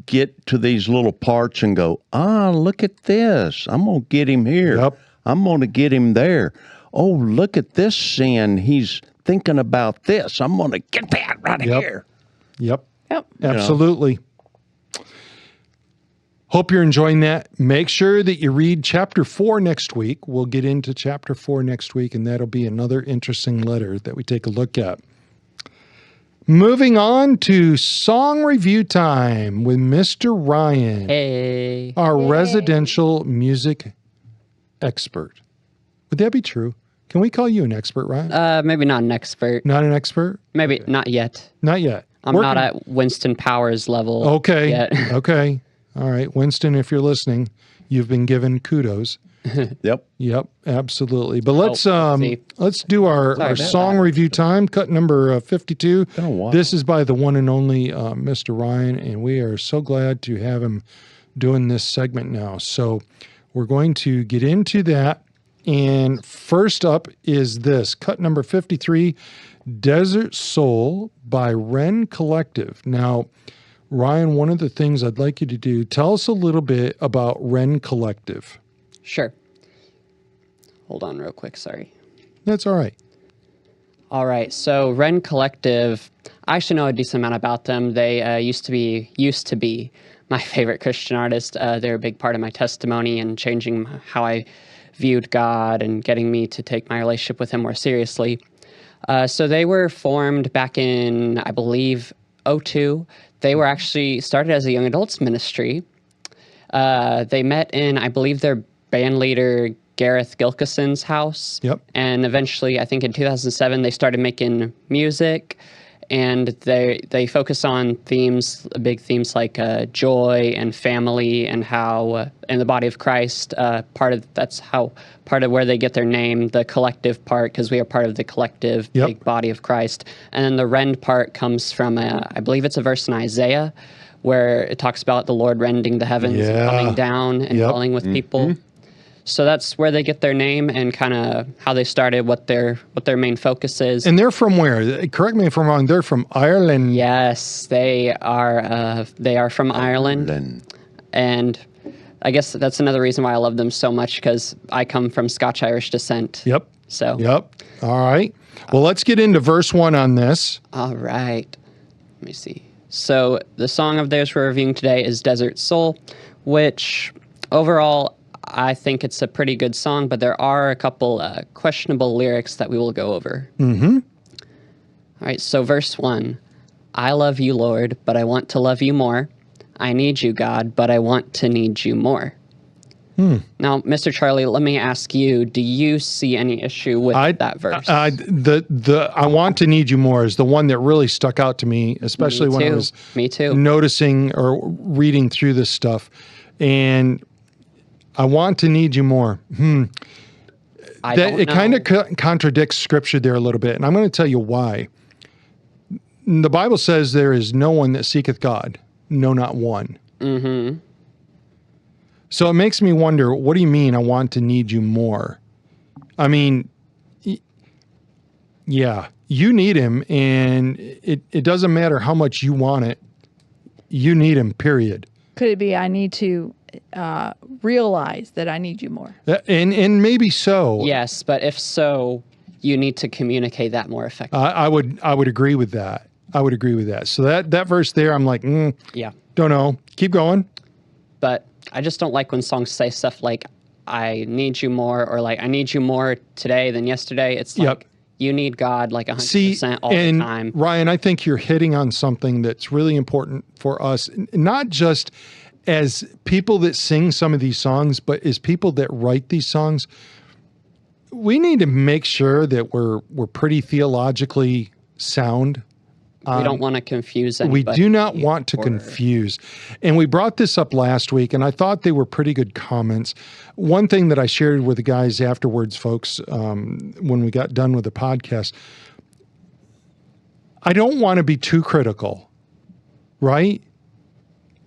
get to these little parts and go, look at this. I'm going to get him here. Yep. I'm going to get him there. Oh, look at this sin. He's thinking about this. I'm going to get that right here. Yep. Yep. Absolutely. Hope you're enjoying that. Make sure that you read chapter 4 next week. We'll get into chapter 4 next week, and that'll be another interesting letter that we take a look at. Moving on to song review time with Mr. Ryan, Hey. our residential music expert. Would that be true? Can we call you an expert, Ryan? Maybe not an expert. Not an expert? Maybe not yet. Not yet. I'm not at Winston Powers level Okay. yet. Okay. All right. Winston, if you're listening, you've been given kudos. Yep. Yep, absolutely. But let's see. let's do our about song review time. Cut number 52. Oh, wow. This is by the one and only Mr. Ryan, and we are so glad to have him doing this segment now. So we're going to get into that. And first up is this cut number 53, Desert Soul by Wren Collective. Now, Ryan, one of the things I'd like you to do, tell us a little bit about Wren Collective. Sure. Hold on real quick. Sorry. That's all right. All right. So Wren Collective, I actually know a decent amount about them. They used to be my favorite Christian artist. They're a big part of my testimony and changing how I viewed God and getting me to take my relationship with him more seriously. So they were formed back in, I believe, 2002. They were actually started as a young adults ministry. They met in, I believe, their band leader, Gareth Gilkison's house. Yep. And eventually, I think in 2007, they started making music. And they focus on big themes like joy and family and how in the body of Christ, part of where they get their name, the collective part, because we are part of the collective Yep. big body of Christ. And then the rend part comes from, I believe it's a verse in Isaiah, where it talks about the Lord rending the heavens Yeah. and coming down and Yep. dwelling with people. So that's where they get their name and kind of how they started, what their main focus is. And they're from where? Correct me if I'm wrong. They're from Ireland. Yes, they are from Ireland, Then and I guess that's another reason why I love them so much, because I come from Scotch-Irish descent. Yep. So, Yep. All right. Well, let's get into verse 1 on this. all right. Let me see. So the song of theirs we're reviewing today is Desert Soul, which overall I think it's a pretty good song, but there are a couple questionable lyrics that we will go over. Mm-hmm. All right, so verse 1. I love you, Lord, but I want to love you more. I need you, God, but I want to need you more. Now, Mr. Charlie, let me ask you, do you see any issue with that verse? I want to need you more is the one that really stuck out to me, especially when I was Me too. noticing or reading through this stuff. And I want to need you more. I don't It know. kind of contradicts scripture there a little bit. And I'm going to tell you why. The Bible says there is no one that seeketh God. No, not one. Mm-hmm. So it makes me wonder, what do you mean I want to need you more? I mean, yeah, you need him, and it doesn't matter how much you want it. You need him, period. Could it be I need to realize that I need you more? And maybe so. Yes, but if so, you need to communicate that more effectively. I would agree with that. I would agree with that. So that verse there, I'm like, Yeah. don't know. Keep going. But I just don't like when songs say stuff like, I need you more, or like, I need you more today than yesterday. It's like, Yep. you need God like 100% See, all and the time. Ryan, I think you're hitting on something that's really important for us, not just as people that sing some of these songs, but as people that write these songs. We need to make sure that we're pretty theologically sound. We don't want to confuse We anybody. do not want to confuse. And we brought this up last week, and I thought they were pretty good comments. One thing that I shared with the guys afterwards, folks, when we got done with the podcast, I don't want to be too critical, right?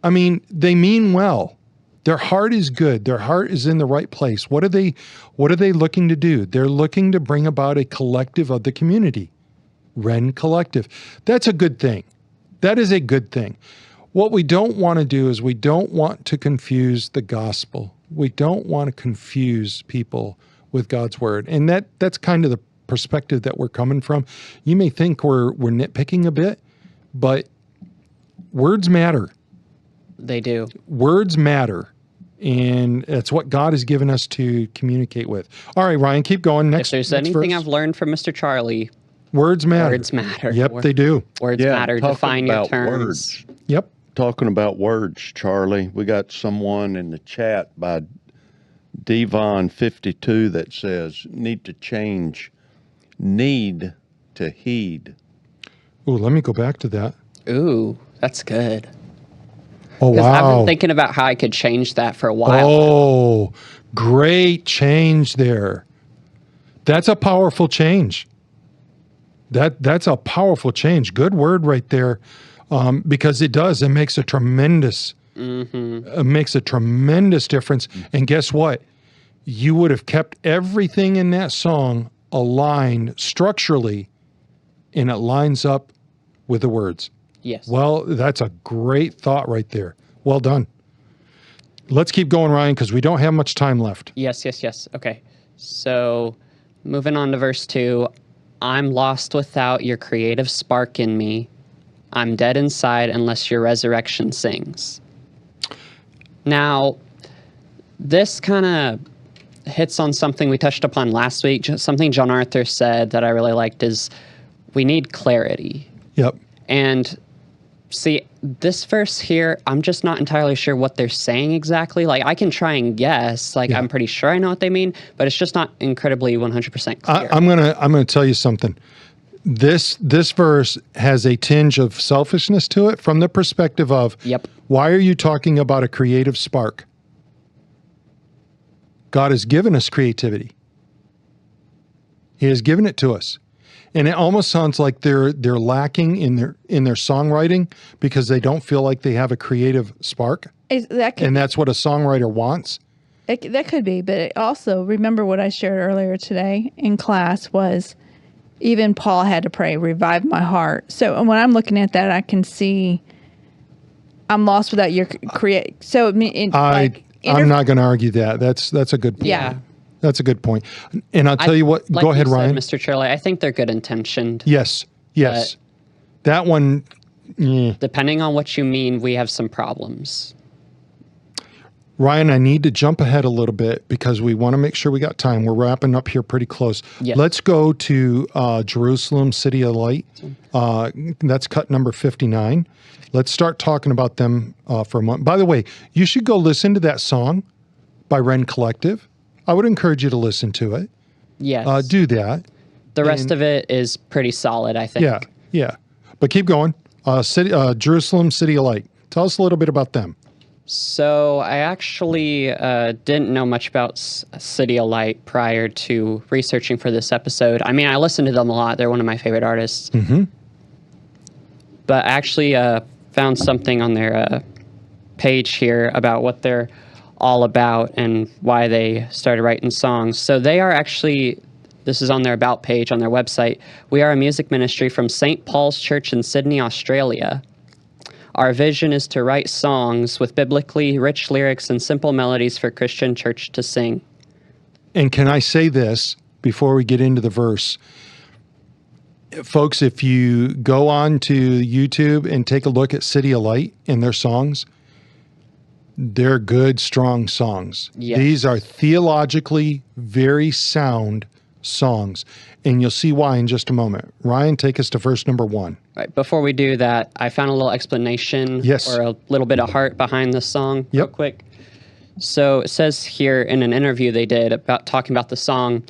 I mean, they mean well. Their heart is good. Their heart is in the right place. What are they looking to do? They're looking to bring about a collective of the community. Wren Collective. That's a good thing. That is a good thing. What we don't want to do is we don't want to confuse the gospel. We don't want to confuse people with God's word. And that's kind of the perspective that we're coming from. You may think we're nitpicking a bit, but words matter. They do. Words matter. And that's what God has given us to communicate with. All right, Ryan, keep going. If there's anything verse. I've learned from Mr. Charlie, Words matter. Words matter. Yep, they do. Words matter. talking Define your about terms. words. Yep. Talking about words, Charlie, we got someone in the chat by Devon52 that says, need to change need to heed. Oh, let me go back to that. Ooh, that's good. Oh, Because I've wow. been thinking about how I could change that for a while. Oh, great change there. That's a powerful change. That's a powerful change. Good word right there, because it does. It makes a tremendous. It makes a tremendous difference. And guess what? You would have kept everything in that song aligned structurally, and it lines up with the words. Yes. Well, that's a great thought right there. Well done. Let's keep going, Ryan, because we don't have much time left. Yes. Okay. So moving on to verse 2. I'm lost without your creative spark in me. I'm dead inside unless your resurrection sings. Now, this kind of hits on something we touched upon last week. Something John Arthur said that I really liked is we need clarity. Yep. And see, this verse here, I'm just not entirely sure what they're saying exactly. Like, I can try and guess. Like, Yeah. I'm pretty sure I know what they mean, but it's just not incredibly 100% clear. I'm gonna tell you something. This verse has a tinge of selfishness to it from the perspective of, Yep. why are you talking about a creative spark? God has given us creativity. He has given it to us. And it almost sounds like they're lacking in their songwriting because they don't feel like they have a creative spark. That could And that's what a songwriter wants. that could be, but it also remember what I shared earlier today in class was even Paul had to pray, revive my heart. So when I'm looking at that, I can see I'm lost without your create. So it mean I'm not going to argue that. That's a good point. Yeah. That's a good point. And I'll tell you what, Like go ahead, you said, Ryan. Mr. Charlie, I think they're good intentioned. Yes. That one, Depending on what you mean, we have some problems. Ryan, I need to jump ahead a little bit because we want to make sure we got time. We're wrapping up here pretty close. Yes. Let's go to Jerusalem, City of Light. That's cut number 59. Let's start talking about them for a moment. By the way, you should go listen to that song by Ren Collective. I would encourage you to listen to it. Yes. Do that. The rest of it is pretty solid, I think. Yeah. But keep going. Jerusalem, City of Light. Tell us a little bit about them. So I actually didn't know much about City of Light prior to researching for this episode. I mean, I listen to them a lot. They're one of my favorite artists. Mm-hmm. But I actually found something on their page here about what they're all about and why they started writing songs. So they are actually, this is on their About page on their website. We are a music ministry from St. Paul's Church in Sydney, Australia. Our vision is to write songs with biblically rich lyrics and simple melodies for Christian church to sing. And can I say this before we get into the verse? Folks, if you go on to YouTube and take a look at City of Light and their songs, they're good, strong songs. Yes. These are theologically very sound songs. And you'll see why in just a moment. Ryan, take us to verse number 1. Right, before we do that, I found a little explanation Yes. or a little bit of heart behind the song real Yep. quick. So it says here in an interview they did about talking about the song,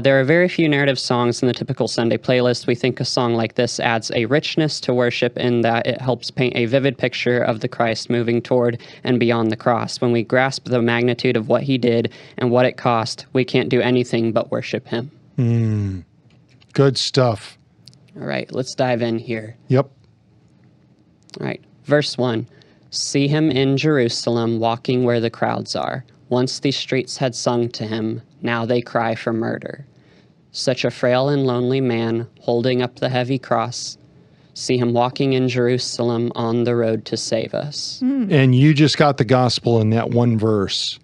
there are very few narrative songs in the typical Sunday playlist. We think a song like this adds a richness to worship in that it helps paint a vivid picture of the Christ moving toward and beyond the cross. When we grasp the magnitude of what he did and what it cost, we can't do anything but worship him. Good stuff. All right, let's dive in here. Yep. All right, verse 1. See him in Jerusalem, walking where the crowds are. Once these streets had sung to him, now they cry for murder. Such a frail and lonely man, holding up the heavy cross. See him walking in Jerusalem on the road to save us. And you just got the gospel in that one verse.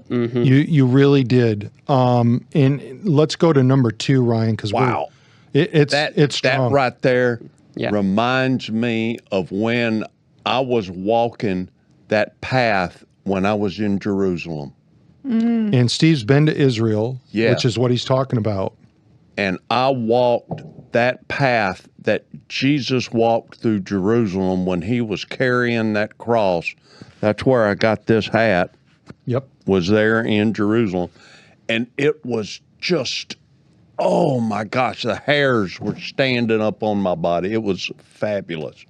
Mm-hmm. You really did. And let's go to number 2, Ryan, because Wow. it's That strong. right there Yeah. reminds me of when I was walking that path when I was in Jerusalem. And Steve's been to Israel, Yeah. which is what he's talking about. And I walked that path that Jesus walked through Jerusalem when he was carrying that cross. That's where I got this hat, Yep. was there in Jerusalem. And it was just, oh my gosh, the hairs were standing up on my body. It was fabulous.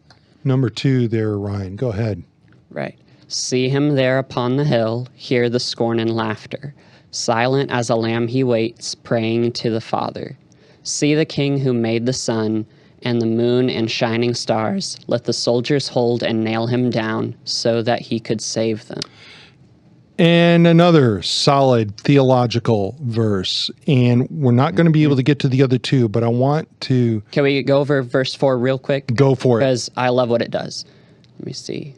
Number 2 there, Ryan. Go ahead. Right. See him there upon the hill, hear the scorn and laughter. Silent as a lamb he waits, praying to the Father. See the King who made the sun and the moon and shining stars. Let the soldiers hold and nail him down so that he could save them. And another solid theological verse. And we're not going to be able to get to the other 2, but I want to Can we go over verse 4 real quick? go for it. Because I love what it does. Let me see.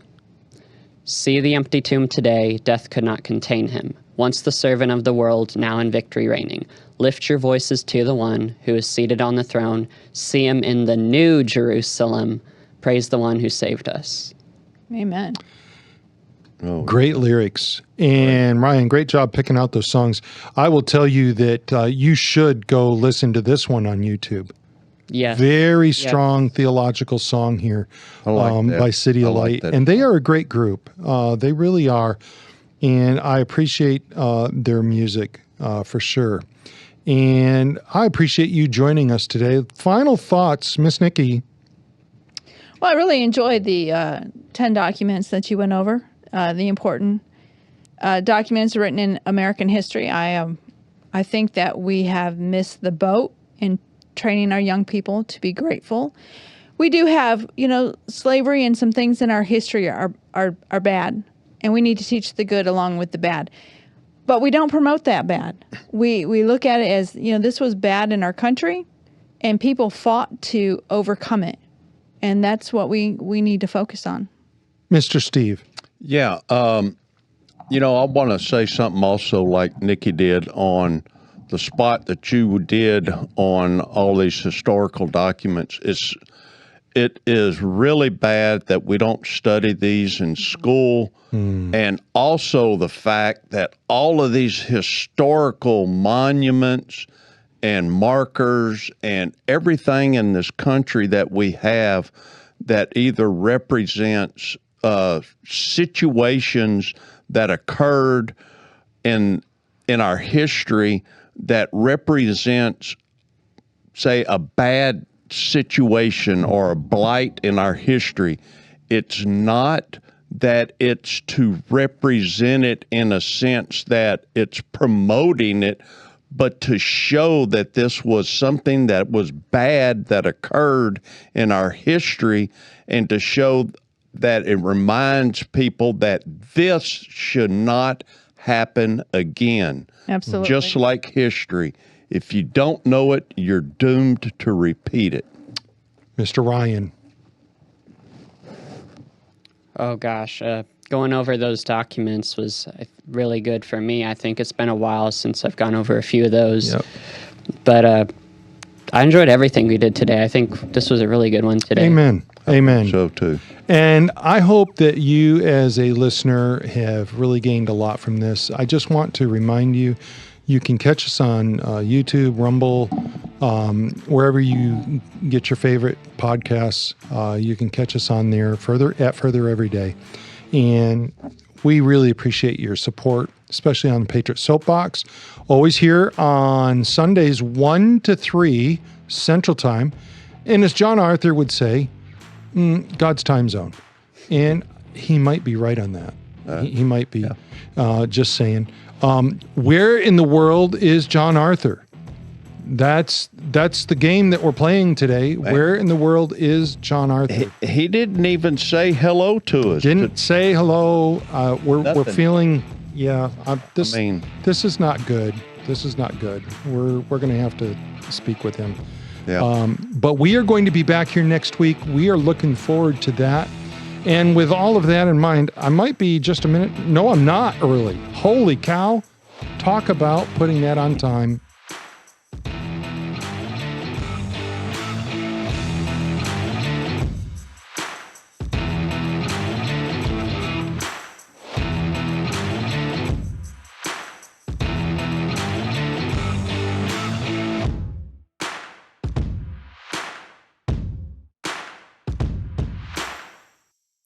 See the empty tomb today, death could not contain him. Once the servant of the world, now in victory reigning. Lift your voices to the one who is seated on the throne. See him in the new Jerusalem. Praise the one who saved us. Amen. Great lyrics. And Ryan, great job picking out those songs. I will tell you that you should go listen to this one on YouTube. Yeah. Very strong theological song here like that. by City I of like Light. that. And they are a great group. They really are. And I appreciate their music for sure. And I appreciate you joining us today. Final thoughts, Miss Nikki. Well, I really enjoyed the 10 documents that you went over, the important documents written in American history. I think that we have missed the boat in training our young people to be grateful. We do have, slavery and some things in our history are bad, and we need to teach the good along with the bad. But we don't promote that bad. We look at it as, this was bad in our country, and people fought to overcome it. And that's what we need to focus on. Mr. Steve. Yeah. I want to say something also like Nikki did on the spot that you did on all these historical documents. It is really bad that we don't study these in school. And also the fact that all of these historical monuments and markers and everything in this country that we have that either represents situations that occurred in our history that represents, say, a bad situation or a blight in our history. It's not that it's to represent it in a sense that it's promoting it, but to show that this was something that was bad that occurred in our history, and to show that it reminds people that this should not happen again. Absolutely. Just like history. If you don't know it, you're doomed to repeat it. Mr. Ryan. Oh, gosh. Going over those documents was really good for me. I think it's been a while since I've gone over a few of those. Yep. But I enjoyed everything we did today. I think this was a really good one today. Amen. Amen. So too. And I hope that you, as a listener, have really gained a lot from this. I just want to remind you, you can catch us on YouTube, Rumble, wherever you get your favorite podcasts. You can catch us on there, Further Every Day. And we really appreciate your support, especially on the Patriot Soapbox. Always here on Sundays, 1 to 3 Central Time. And as John Arthur would say, God's time zone. And he might be right on that. He might be. Just saying. Where in the world is John Arthur? That's the game that we're playing today. Where in the world is John Arthur? He didn't even say hello to us. Didn't say hello. We're Nothing. feeling, this this is not good. This is not good. We're going to have to speak with him. Yeah. But we are going to be back here next week. We are looking forward to that. And with all of that in mind, I might be just a minute. No, I'm not early. Holy cow. Talk about putting that on time.